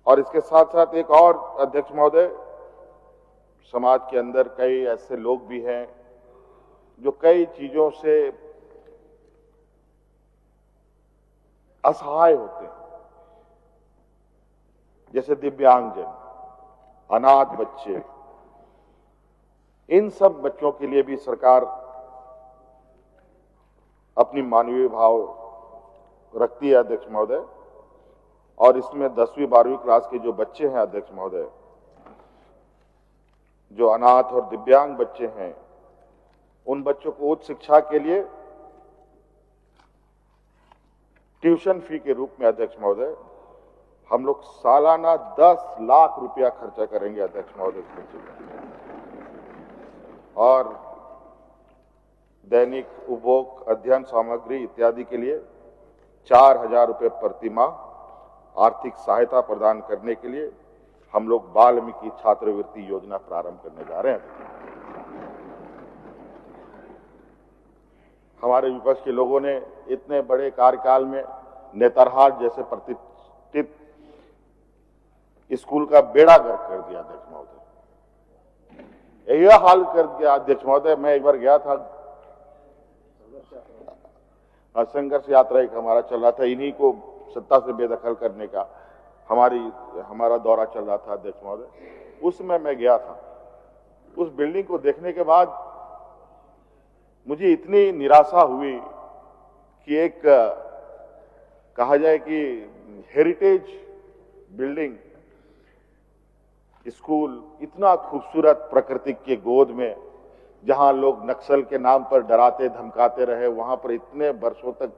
और इसके साथ साथ एक और अध्यक्ष महोदय, समाज के अंदर कई ऐसे लोग भी हैं जो कई चीजों से असहाय होते हैं, जैसे दिव्यांगजन, अनाथ बच्चे। इन सब बच्चों के लिए भी सरकार अपनी मानवीय भाव रखती है अध्यक्ष महोदय। और इसमें 10वीं 12वीं क्लास के जो बच्चे हैं अध्यक्ष महोदय, जो अनाथ और दिव्यांग बच्चे हैं, उन बच्चों को उच्च शिक्षा के लिए ट्यूशन फी के रूप में अध्यक्ष महोदय हम लोग सालाना 10 लाख रुपया खर्चा करेंगे अध्यक्ष महोदय। और दैनिक उपभोग अध्ययन सामग्री इत्यादि के लिए 4,000 रुपये प्रति माह आर्थिक सहायता प्रदान करने के लिए हम लोग वाल्मीकि छात्रवृत्ति योजना प्रारंभ करने जा रहे हैं। हमारे विपक्ष के लोगों ने इतने बड़े कार्यकाल में नेतरहाट जैसे प्रतिष्ठित स्कूल का बेड़ा गर्क कर दिया अध्यक्ष महोदय। यह हाल कर दिया अध्यक्ष महोदय। मैं एक बार गया था, संघर्ष यात्रा एक हमारा चल रहा था, इन्हीं को सत्ता से बेदखल करने का हमारा दौरा चल रहा था अध्यक्ष महोदय। उसमें मैं गया था। उस बिल्डिंग को देखने के बाद मुझे इतनी निराशा हुई कि एक कहा जाए कि हेरिटेज बिल्डिंग स्कूल इतना खूबसूरत प्रकृति के गोद में, जहां लोग नक्सल के नाम पर डराते धमकाते रहे, वहां पर इतने वर्षों तक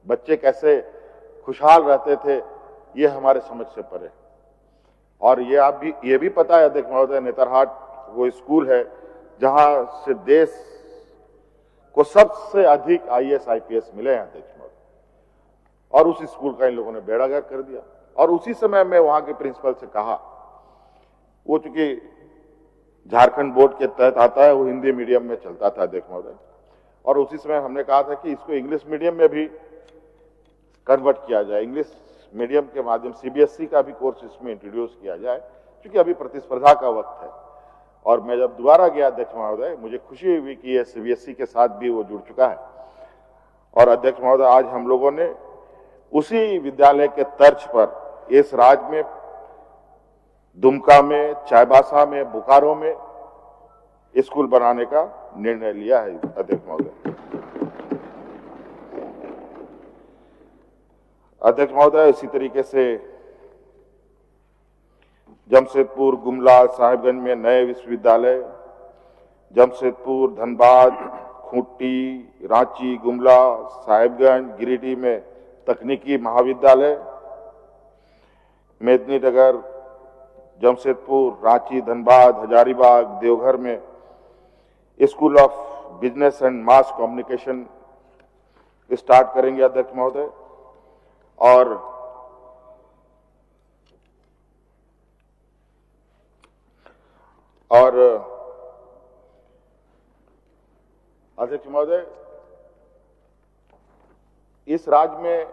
बच्चे कैसे खुशहाल रहते थे, ये हमारे समझ से परे। और ये भी पता है अध्यक्ष महोदय, नेतरहाट वो स्कूल है जहां से देश को सबसे अधिक IAS IPS मिले हैं अध्यक्ष महोदय, और उस स्कूल का इन लोगों ने बेड़ा गर्क कर दिया। और उसी समय मैं वहां के प्रिंसिपल से कहा, वो चूंकि झारखंड बोर्ड के तहत आता है, वो हिंदी मीडियम में चलता था अध्यक्ष महोदय, और उसी समय हमने कहा था कि इसको इंग्लिश मीडियम में भी कन्वर्ट किया जाए, इंग्लिश मीडियम के माध्यम CBSE का भी कोर्स इसमें इंट्रोड्यूस किया जाए, क्योंकि अभी प्रतिस्पर्धा का वक्त है। और मैं जब दोबारा गया अध्यक्ष महोदय, मुझे खुशी हुई कि यह CBSE के साथ भी वो जुड़ चुका है। और अध्यक्ष महोदय, आज हम लोगों ने उसी विद्यालय के तर्ज पर इस राज्य में दुमका में, चाईबासा में, बोकारो में स्कूल बनाने का निर्णय लिया है अध्यक्ष महोदय। अध्यक्ष महोदय, इसी तरीके से जमशेदपुर, गुमला, साहिबगंज में नए विश्वविद्यालय, जमशेदपुर, धनबाद, खूंटी, रांची, गुमला, साहिबगंज, गिरिडीह में तकनीकी महाविद्यालय, मेदिनीनगर, जमशेदपुर, रांची, धनबाद, हजारीबाग, देवघर में school of business and mass communication start करेंगे अध्यक्ष महोदय। और अध्यक्ष महोदय, इस राज्य में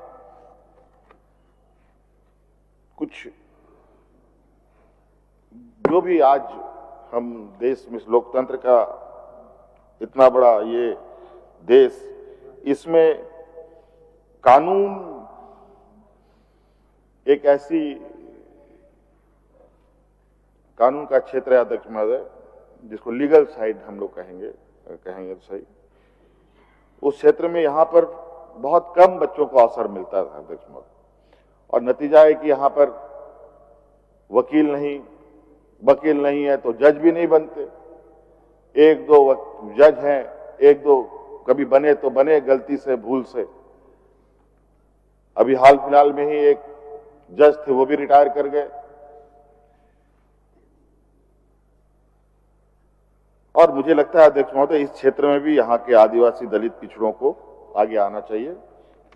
कुछ जो भी आज हम देश में लोकतंत्र का इतना बड़ा ये देश, इसमें कानून एक ऐसी कानून का क्षेत्र है अध्यक्ष महोदय, जिसको लीगल साइड हम लोग कहेंगे तो सही। उस क्षेत्र में यहाँ पर बहुत कम बच्चों को अवसर मिलता है अध्यक्ष महोदय, और नतीजा है कि यहाँ पर वकील नहीं है तो जज भी नहीं बनते। एक दो जज हैं, एक दो कभी बने तो बने गलती से, भूल से। अभी हाल फिलहाल में ही एक जज थे, वो भी रिटायर कर गए। और मुझे लगता है अध्यक्ष महोदय, इस क्षेत्र में भी यहाँ के आदिवासी दलित पिछड़ों को आगे आना चाहिए।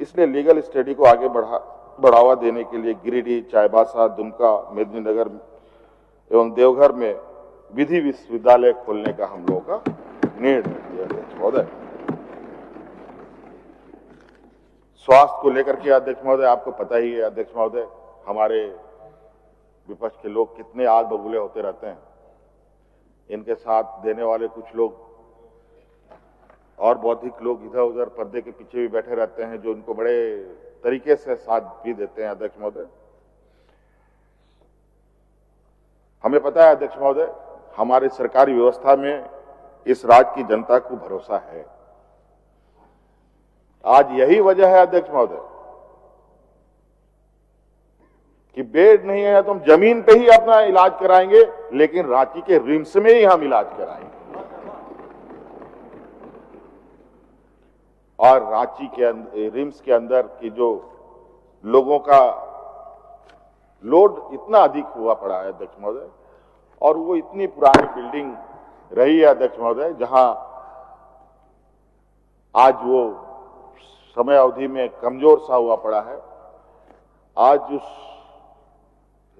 इसलिए लीगल स्टडी को आगे बढ़ावा देने के लिए गिरिडीह, चाईबासा, दुमका, मेदिनीनगर एवं देवघर में विधि विश्वविद्यालय खोलने का हम लोगों का निर्णय लिया अध्यक्ष महोदय। स्वास्थ्य को लेकर के अध्यक्ष महोदय, आपको पता ही है अध्यक्ष महोदय, हमारे विपक्ष के लोग कितने आग बबूले होते रहते हैं। इनके साथ देने वाले कुछ लोग और बौद्धिक लोग इधर उधर पर्दे के पीछे भी बैठे रहते हैं, जो इनको बड़े तरीके से साथ भी देते हैं अध्यक्ष महोदय। हमें पता है अध्यक्ष महोदय, हमारी सरकारी व्यवस्था में इस राज्य की जनता को भरोसा है। आज यही वजह है अध्यक्ष महोदय कि बेड नहीं है तो हम जमीन पे ही अपना इलाज कराएंगे, लेकिन रांची के रिम्स में ही हम इलाज कराएंगे। और रांची के रिम्स के अंदर की जो लोगों का लोड इतना अधिक हुआ पड़ा है अध्यक्ष महोदय, और वो इतनी पुरानी बिल्डिंग रही है अध्यक्ष महोदय, जहां आज वो समय अवधि में कमजोर सा हुआ पड़ा है। आज उस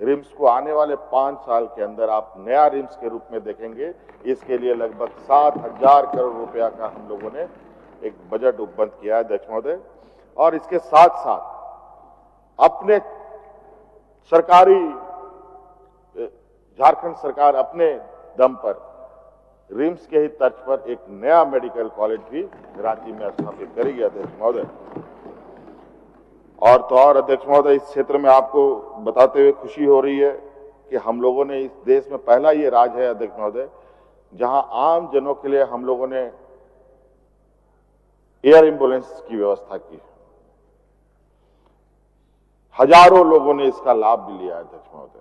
रिम्स को आने वाले 5 साल के अंदर आप नया रिम्स के रूप में देखेंगे। इसके लिए लगभग 7,000 करोड़ रुपया का हम लोगों ने एक बजट उपबंध किया है अध्यक्ष महोदय। और इसके साथ साथ अपने सरकारी झारखंड सरकार अपने दम पर रिम्स के ही तर्ज पर एक नया मेडिकल कॉलेज भी रांची में स्थापित करेगी अध्यक्ष महोदय। और तो और अध्यक्ष महोदय, इस क्षेत्र में आपको बताते हुए खुशी हो रही है कि हम लोगों ने इस देश में पहला ये राज्य है अध्यक्ष महोदय जहां आम जनों के लिए हम लोगों ने एयर एम्बुलेंस की व्यवस्था की। हजारों लोगों ने इसका लाभ भी लिया अध्यक्ष महोदय।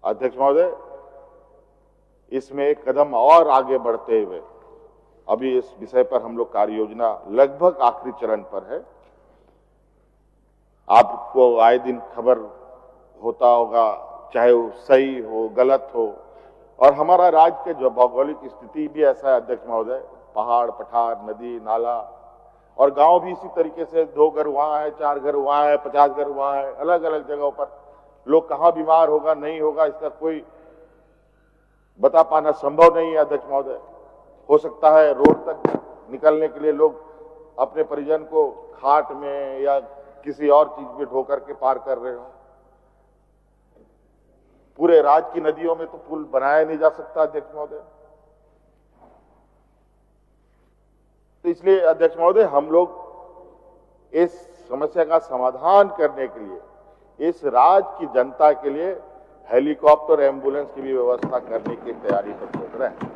अध्यक्ष महोदय, इसमें एक कदम और आगे बढ़ते हुए अभी इस विषय पर हम लोग कार्य योजना लगभग आखिरी चरण पर है। आपको आए दिन खबर होता होगा, चाहे वो सही हो गलत हो। और हमारा राज्य के जो भौगोलिक स्थिति भी ऐसा है अध्यक्ष महोदय, पहाड़ पठार नदी नाला और गांव भी इसी तरीके से, 2 घर वहां है, 4 घर वहां है, 50 घर वहां है, अलग अलग जगहों पर लोग कहां बीमार होगा नहीं होगा इसका कोई बता पाना संभव नहीं है अध्यक्ष महोदय। हो सकता है रोड तक निकलने के लिए लोग अपने परिजन को खाट में या किसी और चीज में ढो करके पार कर रहे हो। पूरे राज्य की नदियों में तो पुल बनाया नहीं जा सकता अध्यक्ष महोदय। तो इसलिए अध्यक्ष महोदय, हम लोग इस समस्या का समाधान करने के लिए इस राज्य की जनता के लिए हेलीकॉप्टर एम्बुलेंस की भी व्यवस्था करने की तैयारी पर सोच रहे हैं।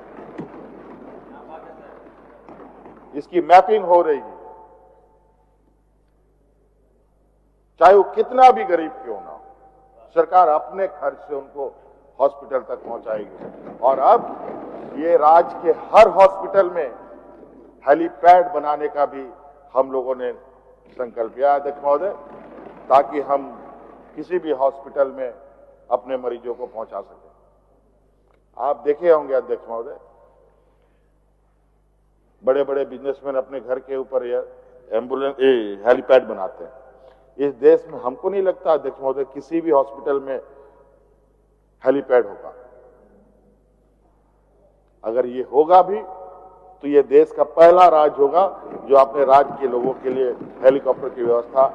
इसकी मैपिंग हो रही है, चाहे वो कितना भी गरीब क्यों ना हो, सरकार अपने खर्च से उनको हॉस्पिटल तक पहुंचाएगी। और अब ये राज्य के हर हॉस्पिटल में हेलीपैड बनाने का भी हम लोगों ने संकल्प लिया अध्यक्ष महोदय, ताकि हम किसी भी हॉस्पिटल में अपने मरीजों को पहुंचा सकें। आप देखे होंगे अध्यक्ष महोदय, बड़े बड़े बिजनेसमैन अपने घर के ऊपर एम्बुलेंस हेलीपैड बनाते हैं। इस देश में हमको नहीं लगता अध्यक्ष महोदय किसी भी हॉस्पिटल में हेलीपैड होगा। अगर ये होगा भी तो ये देश का पहला राज्य होगा जो अपने राज्य के लोगों के लिए हेलीकॉप्टर की व्यवस्था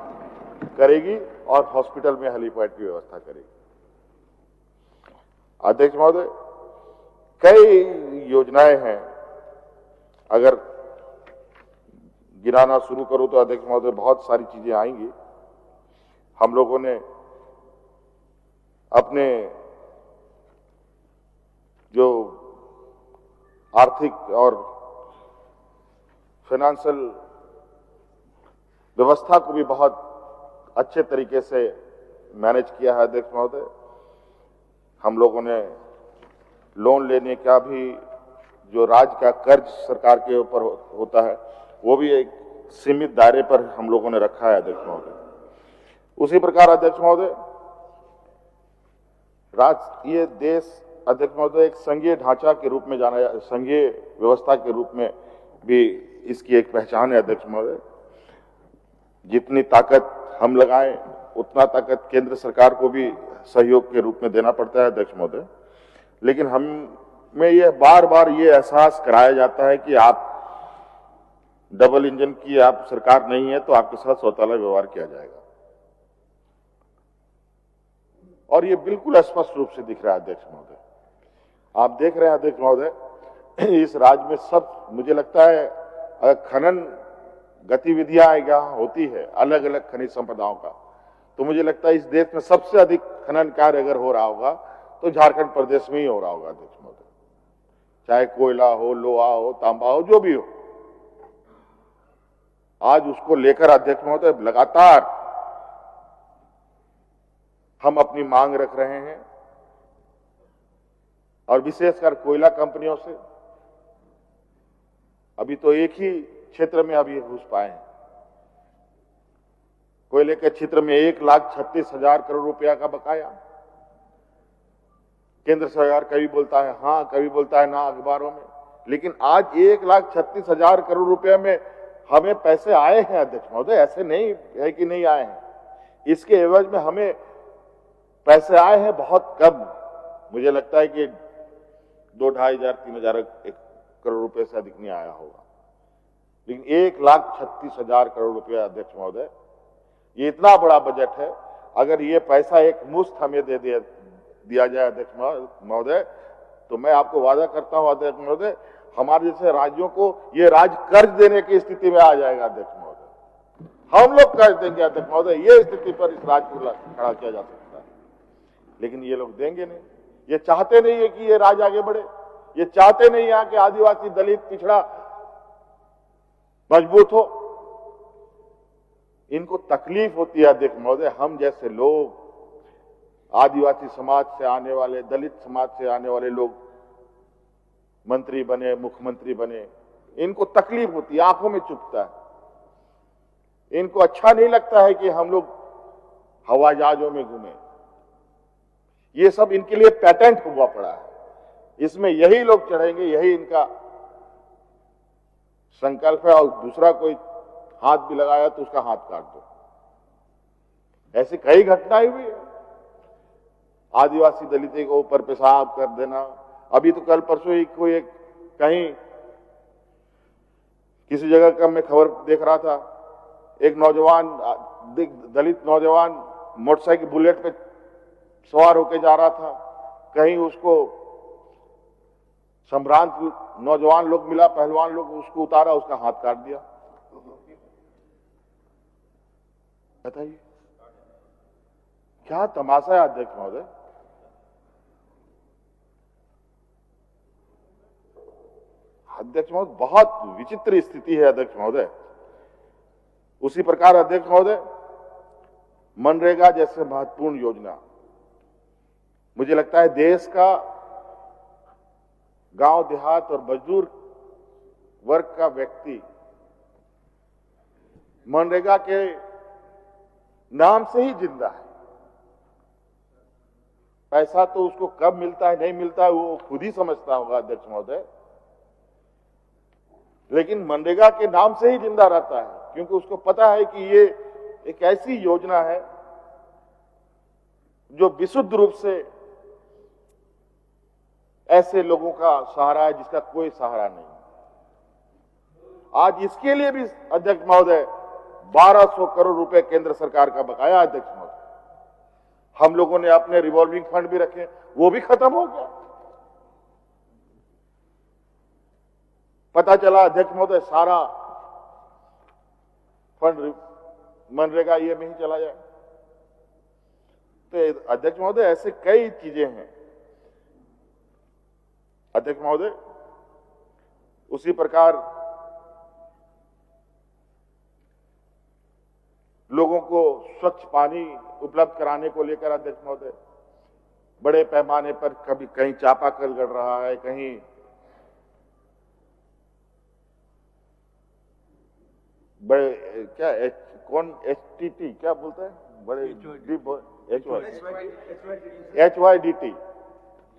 करेगी और हॉस्पिटल में हेलीपैड की व्यवस्था करेगी। अध्यक्ष महोदय, कई योजनाएं हैं, अगर गिनाना शुरू करूं तो अध्यक्ष महोदय बहुत सारी चीजें आएंगी। हम लोगों ने अपने जो आर्थिक और फाइनेंशियल व्यवस्था को भी बहुत अच्छे तरीके से मैनेज किया है अध्यक्ष महोदय। हम लोगों ने लोन लेने का भी, जो राज्य का कर्ज सरकार के ऊपर होता है, वो भी एक सीमित दायरे पर हम लोगों ने रखा है अध्यक्ष महोदय। उसी प्रकार अध्यक्ष महोदय, ये देश अध्यक्ष महोदय एक संघीय ढांचा के रूप में जाना, संघीय व्यवस्था के रूप में भी इसकी एक पहचान है अध्यक्ष महोदय। जितनी ताकत हम लगाएं उतना ताकत केंद्र सरकार को भी सहयोग के रूप में देना पड़ता है अध्यक्ष महोदय। लेकिन हमें यह बार बार ये एहसास कराया जाता है कि आप डबल इंजन की आप सरकार नहीं है तो आपके साथ सौतेला व्यवहार किया जाएगा। और ये बिल्कुल स्पष्ट रूप से दिख रहा है अध्यक्ष महोदय। आप देख रहे हैं अध्यक्ष महोदय, इस राज्य में सब, मुझे लगता है अगर खनन गतिविधियां यहाँ होती है अलग अलग खनिज संपदाओं का, तो मुझे लगता है इस देश में सबसे अधिक खनन कार्य अगर हो रहा होगा तो झारखंड प्रदेश में ही हो रहा होगा अध्यक्ष महोदय। चाहे कोयला हो, लोहा हो, तांबा हो, जो भी हो, आज उसको लेकर अध्यक्ष महोदय लगातार हम अपनी मांग रख रहे हैं। और विशेषकर कोयला कंपनियों से अभी तो एक ही क्षेत्र में अभी घुस पाए हैं। कोयले के क्षेत्र में 1,36,000 करोड़ रुपया का बकाया, केंद्र सरकार कभी बोलता है हाँ, कभी बोलता है ना अखबारों में, लेकिन आज 1,36,000 करोड़ रुपए में हमें पैसे आए हैं अध्यक्ष महोदय, ऐसे नहीं है कि नहीं आए हैं। इसके एवज में हमें पैसे आए हैं बहुत कम, मुझे लगता है कि 2,500-3,000 करोड़ रुपए से अधिक नहीं आया होगा, लेकिन 1,36,000 करोड़ रुपए अध्यक्ष महोदय, ये इतना बड़ा बजट है। अगर ये पैसा एक मुश्त हमें दिया जाए अध्यक्ष महोदय, तो मैं आपको वादा करता हूं अध्यक्ष महोदय, हमारे जैसे राज्यों को ये राज्य कर्ज देने की स्थिति में आ जाएगा अध्यक्ष महोदय। हम लोग कर्ज देंगे अध्यक्ष महोदय, ये स्थिति पर इस राज्य को खड़ा किया जा सकता है, लेकिन ये लोग देंगे नहीं। ये चाहते नहीं है कि ये राज्य आगे बढ़े, ये चाहते नहीं यहाँ के आदिवासी, दलित, पिछड़ा मजबूत हो। इनको तकलीफ होती है अध्यक्ष महोदय, हम जैसे लोग, आदिवासी समाज से आने वाले, दलित समाज से आने वाले लोग मंत्री बने, मुख्यमंत्री बने, इनको तकलीफ होती है, आंखों में चुभता है। इनको अच्छा नहीं लगता है कि हम लोग हवाई जहाजों में घूमें। ये सब इनके लिए पैटेंट हुआ पड़ा है, इसमें यही लोग चढ़ेंगे, यही इनका संकल्प है। और दूसरा कोई हाथ भी लगाया तो उसका हाथ काट दो। ऐसी कई घटनाएं हुई है, आदिवासी दलित को ऊपर पेशाब कर देना। अभी तो कल परसों ही कोई एक कहीं किसी जगह का मैं खबर देख रहा था, एक नौजवान, दलित नौजवान मोटरसाइकिल बुलेट पे सवार होकर जा रहा था, कहीं उसको संभ्रांत नौजवान लोग मिला, पहलवान लोग, उसको उतारा, उसका हाथ काट दिया। बताइए क्या तमाशा है अध्यक्ष महोदय। अध्यक्ष महोदय बहुत विचित्र स्थिति है अध्यक्ष महोदय। उसी प्रकार अध्यक्ष महोदय, मनरेगा जैसे महत्वपूर्ण योजना, मुझे लगता है देश का गांव देहात और मजदूर वर्ग का व्यक्ति मनरेगा के नाम से ही जिंदा है। पैसा तो उसको कब मिलता है, नहीं मिलता है, वो खुद ही समझता होगा अध्यक्ष महोदय, लेकिन मनरेगा के नाम से ही जिंदा रहता है, क्योंकि उसको पता है कि ये एक ऐसी योजना है जो विशुद्ध रूप से ऐसे लोगों का सहारा है जिसका कोई सहारा नहीं। आज इसके लिए भी अध्यक्ष महोदय 1,200 करोड़ रुपए केंद्र सरकार का बकाया अध्यक्ष महोदय। हम लोगों ने अपने रिवॉल्विंग फंड भी रखे, वो भी खत्म हो गया। पता चला अध्यक्ष महोदय सारा फंड मनरेगा ये में ही चला जाए। तो अध्यक्ष महोदय ऐसे कई चीजें हैं अध्यक्ष महोदय। उसी प्रकार लोगों को स्वच्छ पानी उपलब्ध कराने को लेकर अध्यक्ष महोदय बड़े पैमाने पर कभी कहीं चापाकल गड़ रहा है, कहीं बड़े क्या कौन HTT क्या बोलता है, बड़े HYDT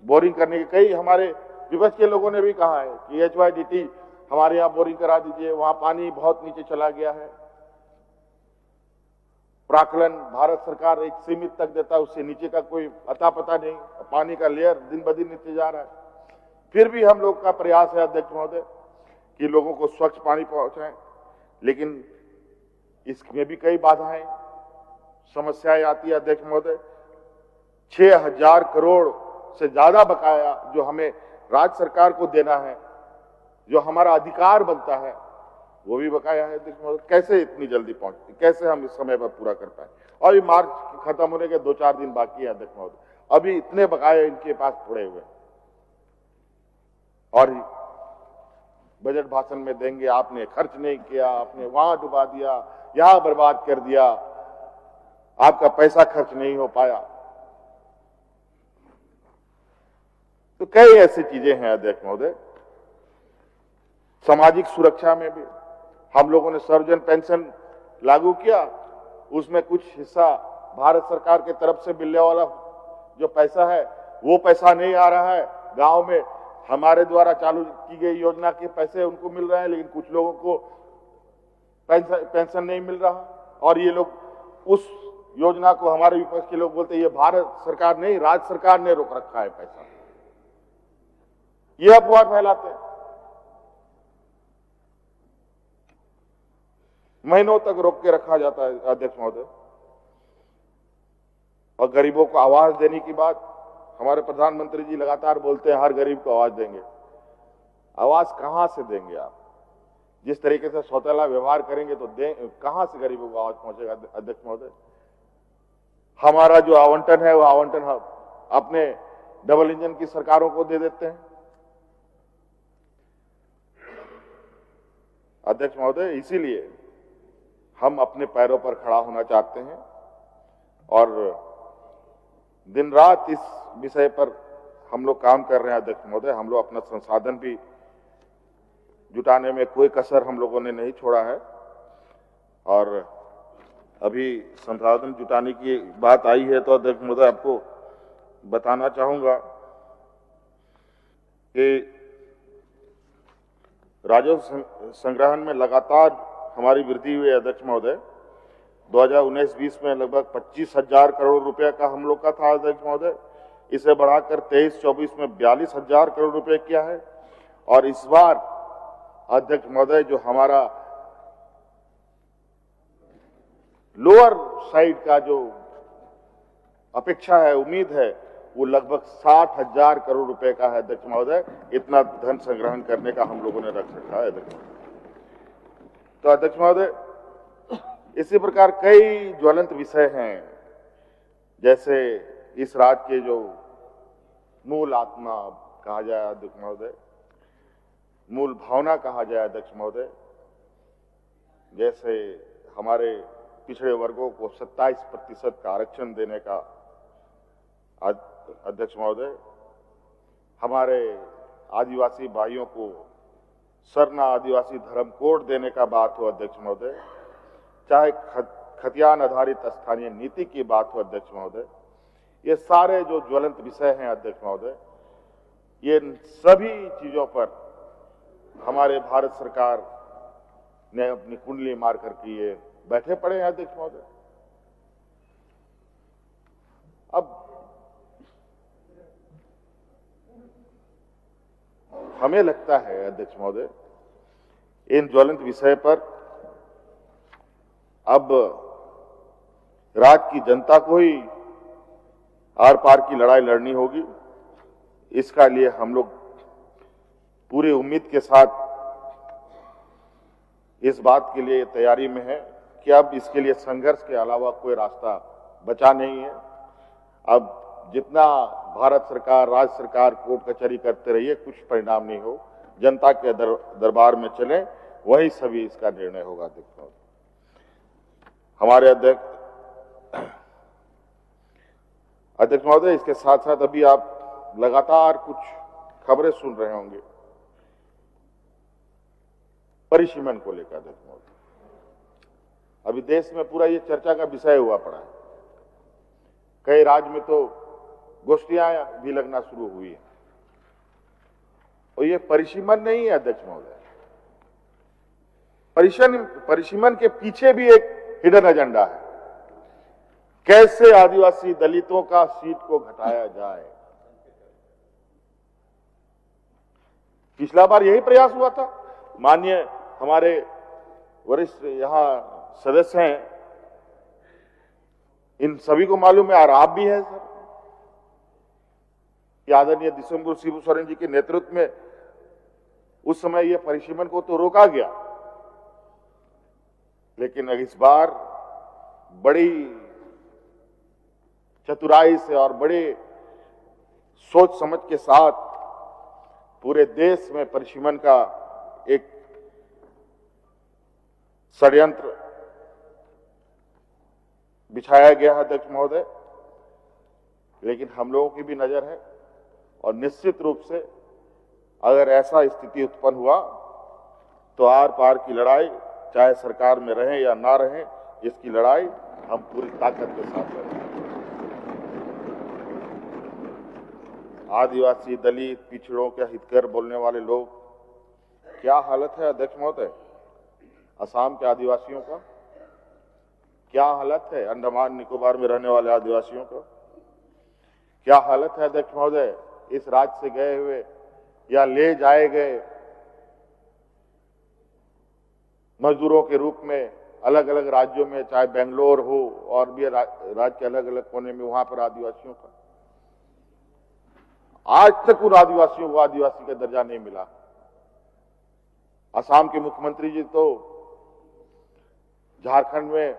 बोरिंग करने के कई हमारे विपक्ष के लोगों ने भी कहा है कि HYDT हमारे यहाँ बोरिंग करा दीजिए, वहां पानी बहुत नीचे चला गया है। प्राकलन भारत सरकार एक सीमित तक देता है, उससे नीचे का कोई अता पता नहीं, पानी का लेयर दिन ब दिन नीचे जा रहा है। फिर भी हम लोग का प्रयास है अध्यक्ष महोदय कि लोगों को स्वच्छ पानी पहुंचाएं, लेकिन इसमें भी कई बाधाएं, समस्याएं आती है अध्यक्ष महोदय। 6,000 करोड़ से ज्यादा बकाया जो हमें राज्य सरकार को देना है, जो हमारा अधिकार बनता है, वो भी बकाया है अध्यक्ष महोदय। कैसे इतनी जल्दी पहुंचती, कैसे हम इस समय पर पूरा कर पाए? और ये मार्च खत्म होने के 2-4 दिन बाकी है अध्यक्ष महोदय, अभी इतने बकाये इनके पास पड़े हुए, और बजट भाषण में देंगे आपने खर्च नहीं किया, आपने वहां डुबा दिया, यहां बर्बाद कर दिया, आपका पैसा खर्च नहीं हो पाया। तो कई ऐसी चीजें हैं अध्यक्ष महोदय। सामाजिक सुरक्षा में भी हम लोगों ने सर्वजन पेंशन लागू किया, उसमें कुछ हिस्सा भारत सरकार की तरफ से मिलने वाला जो पैसा है वो पैसा नहीं आ रहा है। गांव में हमारे द्वारा चालू की गई योजना के पैसे उनको मिल रहे हैं, लेकिन कुछ लोगों को पेंशन नहीं मिल रहा। और ये लोग उस योजना को, हमारे विपक्ष के लोग बोलते हैं ये भारत सरकार नहीं, राज्य सरकार ने रोक रखा है पैसा। ये अफवाह फैलाते हैं। महीनों तक रोक के रखा जाता है अध्यक्ष महोदय। और गरीबों को आवाज देने की बात हमारे प्रधानमंत्री जी लगातार बोलते हैं, हर गरीब को आवाज देंगे। आवाज कहां से देंगे आप? जिस तरीके से सौतेला व्यवहार करेंगे तो कहां से गरीबों को आवाज पहुंचेगा अध्यक्ष महोदय? हमारा जो आवंटन है वो आवंटन हम अपने डबल इंजन की सरकारों को दे देते हैं। अध्यक्ष महोदय, इसीलिए हम अपने पैरों पर खड़ा होना चाहते हैं और दिन रात इस विषय पर हम लोग काम कर रहे हैं। अध्यक्ष महोदय, हम लोग अपना संसाधन भी जुटाने में कोई कसर हम लोगों ने नहीं छोड़ा है। और अभी संसाधन जुटाने की बात आई है तो अध्यक्ष महोदय आपको बताना चाहूंगा कि राजस्व संग्रहण में लगातार हमारी वृद्धि हुई है। अध्यक्ष महोदय, 2019-20 में लगभग 25,000 करोड़ रुपए का हम लोग का था अध्यक्ष महोदय। इसे बढ़ाकर 23-24 में 42,000 करोड़ रुपए किया है। और इस बार अध्यक्ष महोदय जो हमारा लोअर साइड का जो अपेक्षा है, उम्मीद है, वो लगभग 60,000 करोड़ रुपए का है अध्यक्ष महोदय। इतना धन संग्रहण करने का हम लोगों ने रख रखा है अध्यक्ष। तो अध्यक्ष महोदय, इसी प्रकार कई ज्वलंत विषय हैं, जैसे इस राज्य के जो मूल आत्मा कहा जाए अध्यक्ष महोदय, मूल भावना कहा जाए अध्यक्ष महोदय, जैसे हमारे पिछड़े वर्गों को 27% का आरक्षण देने का अध्यक्ष महोदय, हमारे आदिवासी भाइयों को सरना आदिवासी धर्म कोड देने का बात हो अध्यक्ष महोदय, चाहे खतियान आधारित स्थानीय नीति की बात हो अध्यक्ष महोदय, ये सारे जो ज्वलंत विषय हैं अध्यक्ष महोदय, ये सभी चीजों पर हमारे भारत सरकार ने अपनी कुंडली मार करके ये बैठे पड़े हैं अध्यक्ष महोदय। अब हमें लगता है अध्यक्ष महोदय, इन ज्वलंत विषय पर अब राज्य की जनता को ही आर पार की लड़ाई लड़नी होगी। इसका लिए हम लोग पूरी उम्मीद के साथ इस बात के लिए तैयारी में है कि अब इसके लिए संघर्ष के अलावा कोई रास्ता बचा नहीं है। अब जितना भारत सरकार, राज्य सरकार कोर्ट कचहरी करते रहिए, कुछ परिणाम नहीं हो। जनता के दरबार में चले, वही सभी इसका निर्णय होगा अध्यक्ष महोदय। हमारे अध्यक्ष महोदय, इसके साथ साथ अभी आप लगातार कुछ खबरें सुन रहे होंगे परिसीमन को लेकर अध्यक्ष महोदय। अभी देश में पूरा ये चर्चा का विषय हुआ पड़ा है। कई राज्य में तो गोष्ठियां भी लगना शुरू हुई है। और ये परिसीमन नहीं है अध्यक्ष महोदय, परिसीमन के पीछे भी एक हिडन एजेंडा है। कैसे आदिवासी दलितों का सीट को घटाया जाए। पिछला बार यही प्रयास हुआ था। माननीय हमारे वरिष्ठ यहां सदस्य हैं, इन सभी को मालूम है और आप भी हैं सर, कि आदरणीय दिसंबर शिबू सोरेन जी के नेतृत्व में उस समय यह परिसीमन को तो रोका गया, लेकिन इस बार बड़ी चतुराई से और बड़े सोच समझ के साथ पूरे देश में परिसीमन का एक षड्यंत्र बिछाया गया है अध्यक्ष महोदय। लेकिन हम लोगों की भी नजर है और निश्चित रूप से अगर ऐसा स्थिति उत्पन्न हुआ तो आर पार की लड़ाई, चाहे सरकार में रहें या ना रहें, इसकी लड़ाई हम पूरी ताकत के साथ लड़ेंगे। आदिवासी, दलित, पिछड़ों के हितकर बोलने वाले लोग, क्या हालत है अध्यक्ष महोदय असम के आदिवासियों का, क्या हालत है अंडमान निकोबार में रहने वाले आदिवासियों का, क्या हालत है अध्यक्ष महोदय इस राज्य से गए हुए या ले जाए गए मजदूरों के रूप में अलग अलग राज्यों में, चाहे बेंगलोर हो और भी राज्य के अलग अलग कोने में, वहां पर आदिवासियों का आज तक उन आदिवासियों को आदिवासी का दर्जा नहीं मिला। असम के मुख्यमंत्री जी तो झारखंड में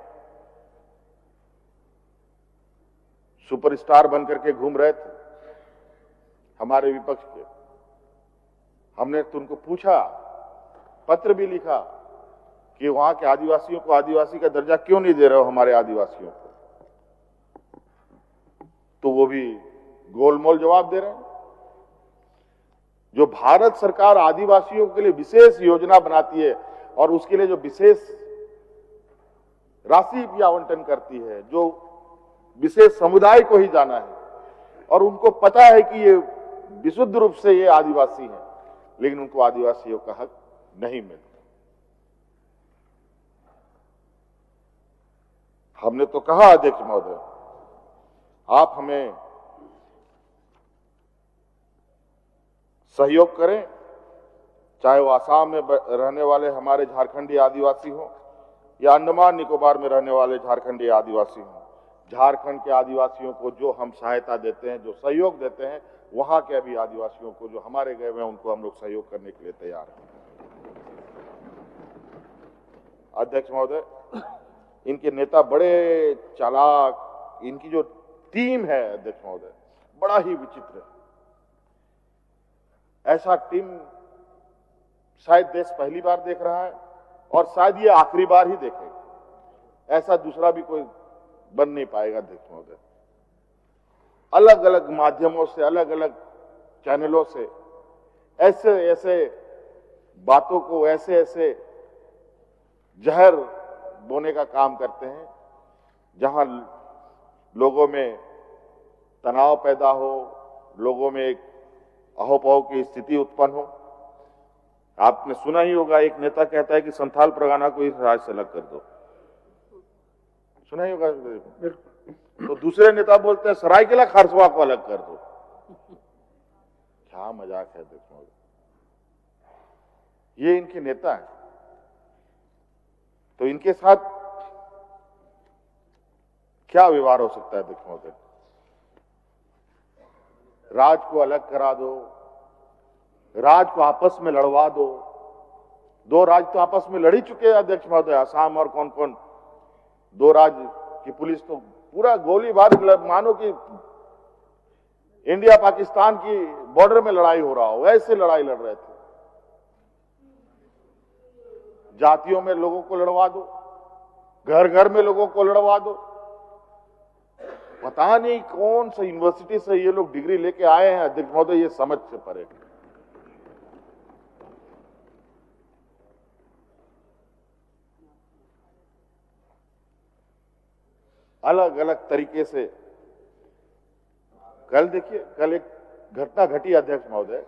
सुपरस्टार बनकर के घूम रहे थे हमारे विपक्ष के। हमने तो उनको पूछा, पत्र भी लिखा कि वहां के आदिवासियों को आदिवासी का दर्जा क्यों नहीं दे रहे हो हमारे आदिवासियों को, तो वो भी गोलमोल जवाब दे रहे हैं। जो भारत सरकार आदिवासियों के लिए विशेष योजना बनाती है और उसके लिए जो विशेष राशि भी आवंटन करती है, जो विशेष समुदाय को ही जाना है और उनको पता है कि ये विशुद्ध रूप से ये आदिवासी हैं, लेकिन उनको आदिवासियों का हक नहीं मिलता। हमने तो कहा अध्यक्ष महोदय, आप हमें सहयोग करें, चाहे वो आसाम में रहने वाले हमारे झारखंडी आदिवासी हों या अंडमान निकोबार में रहने वाले झारखंडी आदिवासी हों। झारखंड के आदिवासियों को जो हम सहायता देते हैं, जो सहयोग देते हैं, वहां के भी आदिवासियों को जो हमारे गए हुए हैं उनको हम लोग सहयोग करने के लिए तैयार हैं। अध्यक्ष महोदय, इनके नेता बड़े चालाक, इनकी जो टीम है अध्यक्ष महोदय बड़ा ही विचित्र है। ऐसा टीम शायद देश पहली बार देख रहा है और शायद ये आखिरी बार ही देखेगा। ऐसा दूसरा भी कोई बन नहीं पाएगा अध्यक्ष महोदय। अलग अलग माध्यमों से, अलग अलग चैनलों से ऐसे ऐसे बातों को, ऐसे ऐसे जहर बोने का काम करते हैं जहां लोगों में तनाव पैदा हो, लोगों में एक अहोपहो की स्थिति उत्पन्न हो। आपने सुना ही होगा, एक नेता कहता है कि संथाल परगना को इस राज्य से अलग कर दो, सुना ही होगा। तो दूसरे नेता बोलते हैं सरायकेला खारसवा को अलग कर दो। क्या मजाक है देखो, ये इनके नेता हैं। तो इनके साथ क्या व्यवहार हो सकता है देखो महोदय? राज को अलग करा दो, राज को आपस में लड़वा दो। दो राज्य तो आपस में लड़ ही चुके हैं अध्यक्ष महोदय, असम और कौन कौन। दो राज्य की पुलिस तो पूरा गोलीबार, मानो कि इंडिया पाकिस्तान की बॉर्डर में लड़ाई हो रहा हो, वैसे लड़ाई लड़ रहे थे। जातियों में लोगों को लड़वा दो, घर घर में लोगों को लड़वा दो। पता नहीं कौन सा यूनिवर्सिटी से ये लोग डिग्री लेके आए हैं अध्यक्ष महोदय, ये समझ से परे। अलग अलग तरीके से। कल देखिए, कल एक घटना घटी अध्यक्ष महोदय।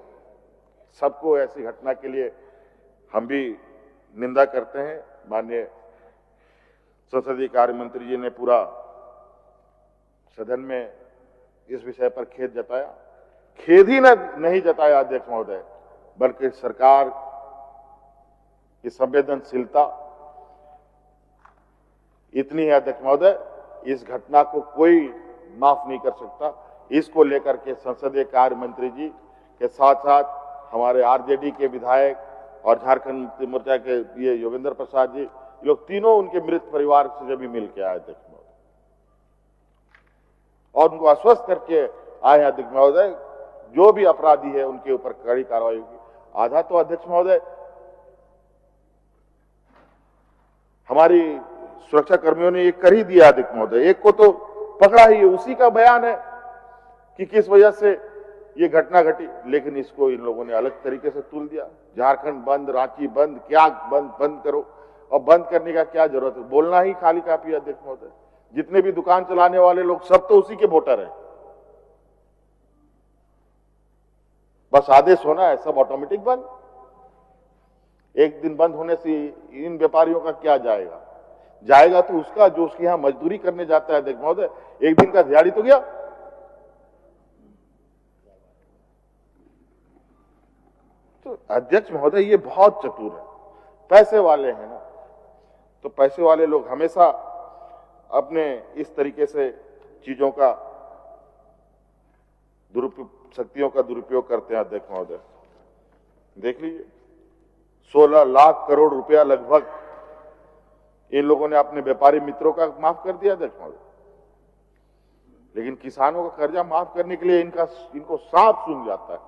सबको ऐसी घटना के लिए हम भी निंदा करते हैं। माननीय संसदीय कार्य मंत्री जी ने पूरा सदन में इस विषय पर खेद जताया। खेद ही नहीं जताया अध्यक्ष महोदय, बल्कि सरकार की संवेदनशीलता इतनी है अध्यक्ष महोदय, इस घटना को कोई माफ नहीं कर सकता। इसको लेकर के संसदीय कार्य मंत्री जी के साथ साथ हमारे आरजेडी के विधायक और झारखंड मुक्ति मोर्चा के ये योगेंद्र प्रसाद जी, ये लोग तीनों उनके मृत परिवार से जब भी मिल के आए अध्यक्ष महोदय और उनको आश्वस्त करके आए अध्यक्ष महोदय, जो भी अपराधी है उनके ऊपर कड़ी कार्रवाई होगी। आधा तो अध्यक्ष महोदय हमारी सुरक्षा कर्मियों ने ये कर ही दिया अध्यक्ष महोदय, एक को तो पकड़ा ही है, उसी का बयान है कि किस वजह से ये घटना घटी, लेकिन इसको इन लोगों ने अलग तरीके से तुल दिया। झारखंड बंद, रांची बंद, क्या बंद करो, और बंद करने का क्या जरूरत है? बोलना ही खाली काफी है अध्यक्ष महोदय। जितने भी दुकान चलाने वाले लोग सब तो उसी के वोटर हैं। बस आदेश होना है, सब ऑटोमेटिक बंद। एक दिन बंद होने से इन व्यापारियों का क्या जाएगा? जाएगा तो उसका जो उसके यहां मजदूरी करने जाता है अध्यक्ष महोदय, एक दिन का दिहाड़ी तो गया। तो अध्यक्ष महोदय ये बहुत चतुर है, पैसे वाले हैं ना, तो पैसे वाले लोग हमेशा अपने इस तरीके से चीजों का शक्तियों का दुरुपयोग करते हैं। अध्यक्ष महोदय देख लीजिए, 16 लाख करोड़ रुपया लगभग इन लोगों ने अपने व्यापारी मित्रों का माफ कर दिया अध्यक्ष महोदय। लेकिन किसानों का कर्जा माफ करने के लिए इनको सांप सूंघ जाता है,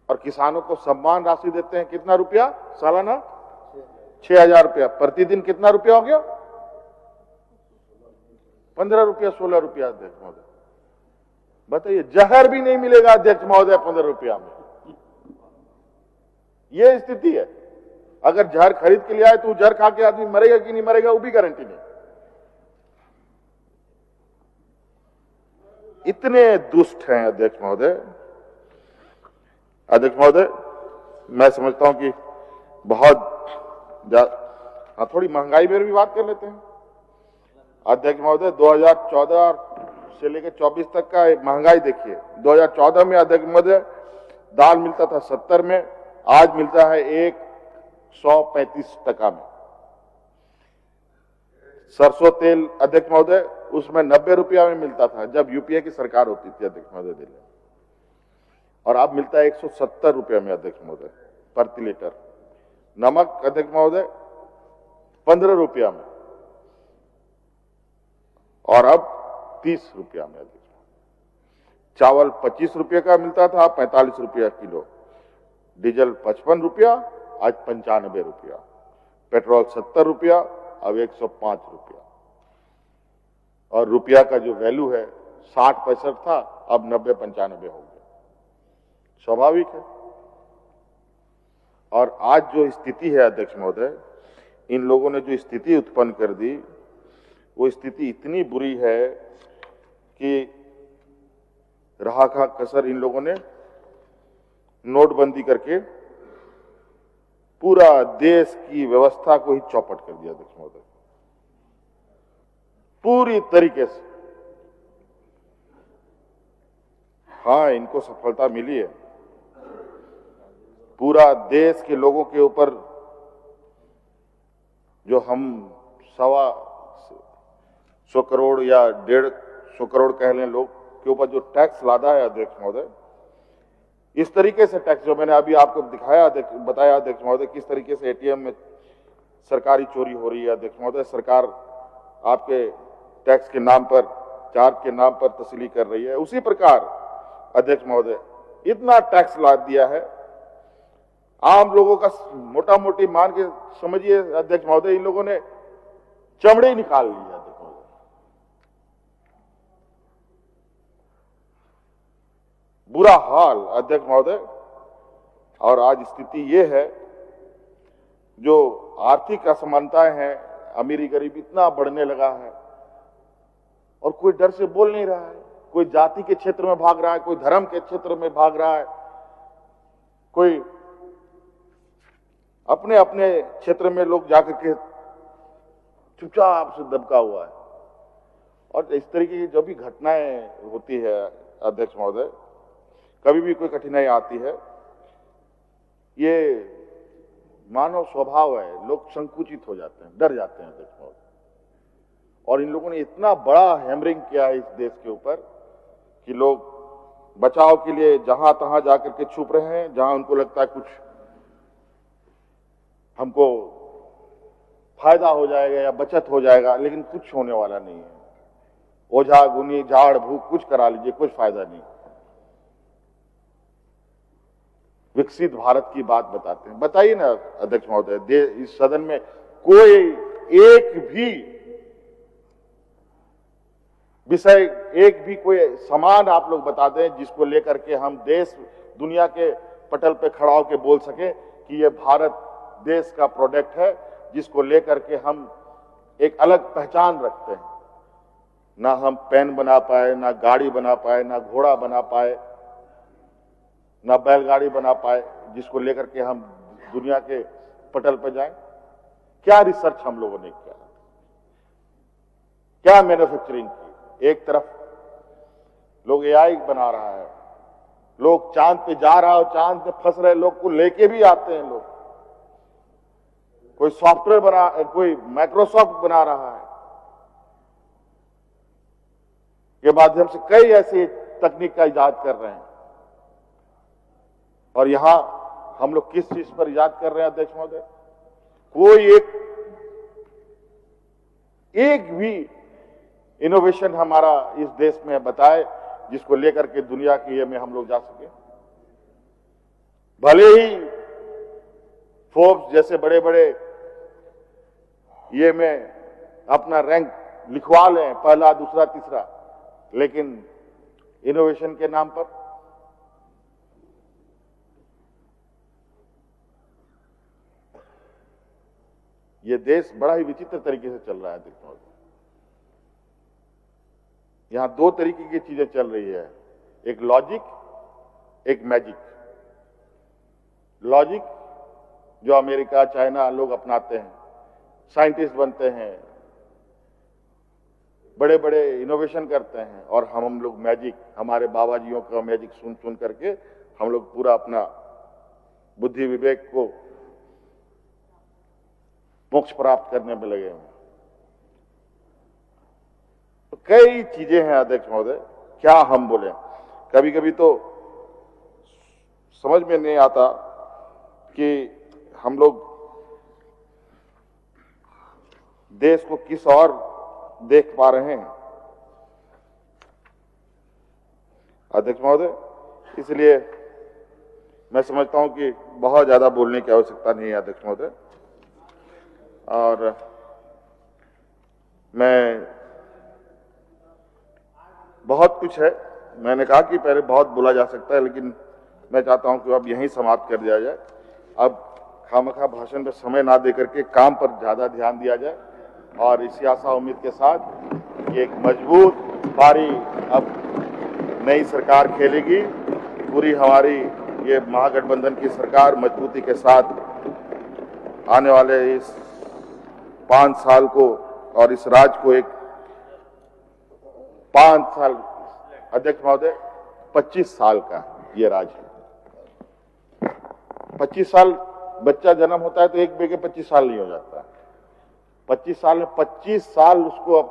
और किसानों को सम्मान राशि देते हैं। कितना रुपया सालाना? 6,000 रुपया। प्रतिदिन कितना रुपया हो गया? 15 रुपया 16 रुपया। अध्यक्ष महोदय बताइए, जहर भी नहीं मिलेगा अध्यक्ष महोदय 15 रुपया में। यह स्थिति है। अगर जहर खरीद के लिए आए तो जहर खा के आदमी मरेगा कि नहीं मरेगा वो भी गारंटी नहीं। इतने दुष्ट हैं अध्यक्ष महोदय। अध्यक्ष महोदय मैं समझता हूं कि बहुत थोड़ी महंगाई पर भी बात कर लेते हैं। अध्यक्ष महोदय 2014 से लेकर 24 तक का महंगाई देखिए। 2014 में अध्यक्ष महोदय दाल मिलता था 70 में, आज मिलता है 135 टका में। सरसों तेल अध्यक्ष महोदय उसमें 90 रुपया में मिलता था जब यूपीए की सरकार होती थी अध्यक्ष महोदय दिल्ली, और अब मिलता है 170 रुपया में अध्यक्ष महोदय प्रति लीटर। नमक अध्यक्ष महोदय 15 रुपया में, और अब 30 रुपया में अध्यक्ष। चावल 25 रुपये का मिलता था, 45 रुपया किलो। डीजल 55 रुपया, आज 95 रुपया। पेट्रोल 70 रुपया, अब 105 रुपया। और रुपया का जो वैल्यू है 60-65 था, अब 90-95 हो गया। स्वाभाविक है। और आज जो स्थिति है अध्यक्ष महोदय, इन लोगों ने जो स्थिति उत्पन्न कर दी, वो स्थिति इतनी बुरी है कि रहा खा कसर इन लोगों ने नोटबंदी करके पूरा देश की व्यवस्था को ही चौपट कर दिया अध्यक्ष महोदय, पूरी तरीके से। हाँ, इनको सफलता मिली है। पूरा देश के लोगों के ऊपर जो हम 125 करोड़ या 150 करोड़ कह लें लोग के ऊपर जो टैक्स लादा है अध्यक्ष महोदय, इस तरीके से टैक्स जो मैंने अभी आपको बताया अध्यक्ष महोदय, किस तरीके से एटीएम में सरकारी चोरी हो रही है अध्यक्ष महोदय। सरकार आपके टैक्स के नाम पर, चार्ज के नाम पर तस्ली कर रही है। उसी प्रकार अध्यक्ष महोदय इतना टैक्स लाद दिया है, आम लोगों का मोटा मोटी मान के समझिए अध्यक्ष महोदय, इन लोगों ने चमड़े निकाल लिया अध्यक्ष महोदय। बुरा हाल अध्यक्ष महोदय। और आज स्थिति ये है, जो आर्थिक असमानताएं हैं, अमीरी गरीबी इतना बढ़ने लगा है, और कोई डर से बोल नहीं रहा है। कोई जाति के क्षेत्र में भाग रहा है, कोई धर्म के क्षेत्र में भाग रहा है, कोई अपने अपने क्षेत्र में लोग जाकर के चुपचाप से दबका हुआ है। और इस तरीके की जो भी घटनाएं होती है अध्यक्ष महोदय, कभी भी कोई कठिनाई आती है, ये मानव स्वभाव है, लोग संकुचित हो जाते हैं, डर जाते हैं अध्यक्ष महोदय। और इन लोगों ने इतना बड़ा हैमरिंग किया है इस देश के ऊपर कि लोग बचाव के लिए जहां तहां जाकर के छुप रहे हैं, जहां उनको लगता है कुछ हमको फायदा हो जाएगा या बचत हो जाएगा, लेकिन कुछ होने वाला नहीं है। ओझा गुनी झाड़ भूख कुछ करा लीजिए, कुछ फायदा नहीं। विकसित भारत की बात बताते हैं, बताइए ना अध्यक्ष महोदय, इस सदन में कोई एक भी विषय, एक भी कोई समान आप लोग बता दें जिसको लेकर के हम देश दुनिया के पटल पे खड़ा होकर बोल सके कि ये भारत देश का प्रोडक्ट है, जिसको लेकर के हम एक अलग पहचान रखते हैं। ना हम पेन बना पाए, ना गाड़ी बना पाए, ना घोड़ा बना पाए, ना बैलगाड़ी बना पाए जिसको लेकर के हम दुनिया के पटल पर जाएं। क्या रिसर्च हम लोगों ने किया, क्या मैन्युफैक्चरिंग की। एक तरफ लोग एआई बना रहा है, लोग चांद पे जा रहा है और चांद पे फंस रहे लोग को लेके भी आते हैं लोग। कोई सॉफ्टवेयर बना, कोई माइक्रोसॉफ्ट बना रहा है, के माध्यम से कई ऐसी तकनीक का इजाद कर रहे हैं। और यहां हम लोग किस चीज पर इजाद कर रहे हैं अध्यक्ष महोदय? कोई एक भी इनोवेशन हमारा इस देश में बताए जिसको लेकर के दुनिया की ये में हम लोग जा सके। भले ही फोर्ब्स जैसे बड़े बड़े ये में अपना रैंक लिखवा लें, पहला, दूसरा, तीसरा, लेकिन इनोवेशन के नाम पर ये देश बड़ा ही विचित्र तरीके से चल रहा है। देखो, यहां दो तरीके की चीजें चल रही है, एक लॉजिक, एक मैजिक। लॉजिक जो अमेरिका, चाइना लोग अपनाते हैं, साइंटिस्ट बनते हैं, बड़े बड़े इनोवेशन करते हैं, और हम लोग मैजिक, हमारे बाबा जियों का मैजिक सुन सुन करके हम लोग पूरा अपना बुद्धि विवेक को मोक्ष प्राप्त करने में लगे हैं। तो कई चीजें हैं अध्यक्ष महोदय, क्या हम बोले। कभी कभी तो समझ में नहीं आता कि हम लोग देश को किस और देख पा रहे हैं अध्यक्ष महोदय। इसलिए मैं समझता हूं कि बहुत ज्यादा बोलने की आवश्यकता नहीं है अध्यक्ष महोदय। और मैं बहुत कुछ है, मैंने कहा कि पहले बहुत बोला जा सकता है, लेकिन मैं चाहता हूं कि अब यहीं समाप्त कर दिया जाए। अब खामखा भाषण पे समय ना देकर के काम पर ज्यादा ध्यान दिया जाए, और इसी आशा उम्मीद के साथ कि एक मजबूत पारी अब नई सरकार खेलेगी। पूरी हमारी ये महागठबंधन की सरकार मजबूती के साथ आने वाले इस 5 साल को और इस राज्य को एक 5 साल अध्यक्ष महोदय 25 साल का ये राज्य है। 25 साल बच्चा जन्म होता है तो एक बेगे 25 साल नहीं हो जाता है। 25 साल में 25 साल उसको अब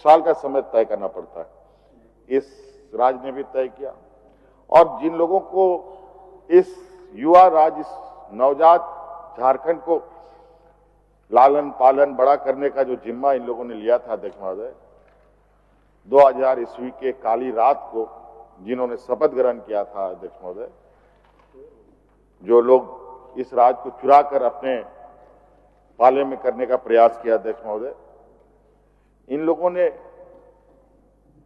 साल का समय तय करना पड़ता है। इस राज्य ने भी तय किया, और जिन लोगों को इस युवा राज्य, इस नवजात झारखंड को लालन पालन बड़ा करने का जो जिम्मा इन लोगों ने लिया था अध्यक्ष महोदय, 2000 ईस्वी के काली रात को जिन्होंने शपथ ग्रहण किया था अध्यक्ष महोदय, जो लोग इस राज्य को चुरा कर अपने पाले में करने का प्रयास किया अध्यक्ष महोदय, इन लोगों ने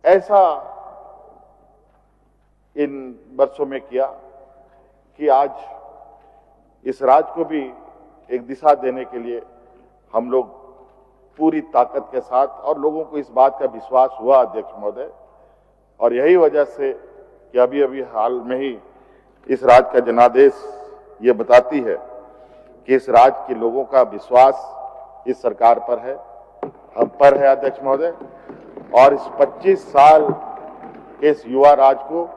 ऐसा इन वर्षों में किया कि आज इस राज्य को भी एक दिशा देने के लिए हम लोग पूरी ताकत के साथ, और लोगों को इस बात का विश्वास हुआ अध्यक्ष महोदय, और यही वजह से कि अभी अभी हाल में ही इस राज्य का जनादेश ये बताती है कि इस राज्य के लोगों का विश्वास इस सरकार पर है, हम पर है अध्यक्ष महोदय। और इस 25 साल के इस युवा राज्य को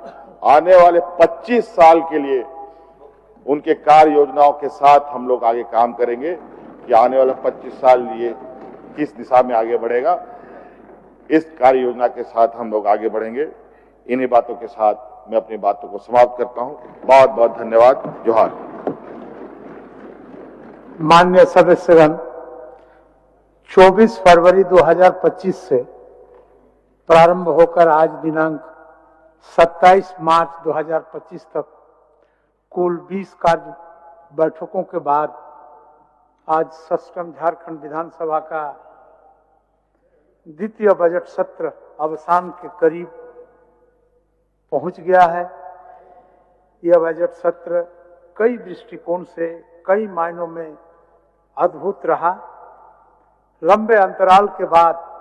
आने वाले 25 साल के लिए उनके कार्य योजनाओं के साथ हम लोग आगे काम करेंगे कि आने वाले 25 साल ये किस दिशा में आगे बढ़ेगा। इस कार्य योजना के साथ हम लोग आगे बढ़ेंगे। इन्हीं बातों के साथ मैं अपनी बातों को समाप्त करता हूं। बहुत बहुत धन्यवाद। जोहार। माननीय सदस्यगण, 24 फरवरी 2025 से प्रारंभ होकर आज दिनांक 27 मार्च 2025 तक कुल 20 कार्य बैठकों के बाद आज षष्ठम झारखंड विधानसभा का द्वितीय बजट सत्र अवसान के करीब पहुंच गया है। यह बजट सत्र कई दृष्टिकोण से, कई मायनों में अद्भुत रहा। लंबे अंतराल के बाद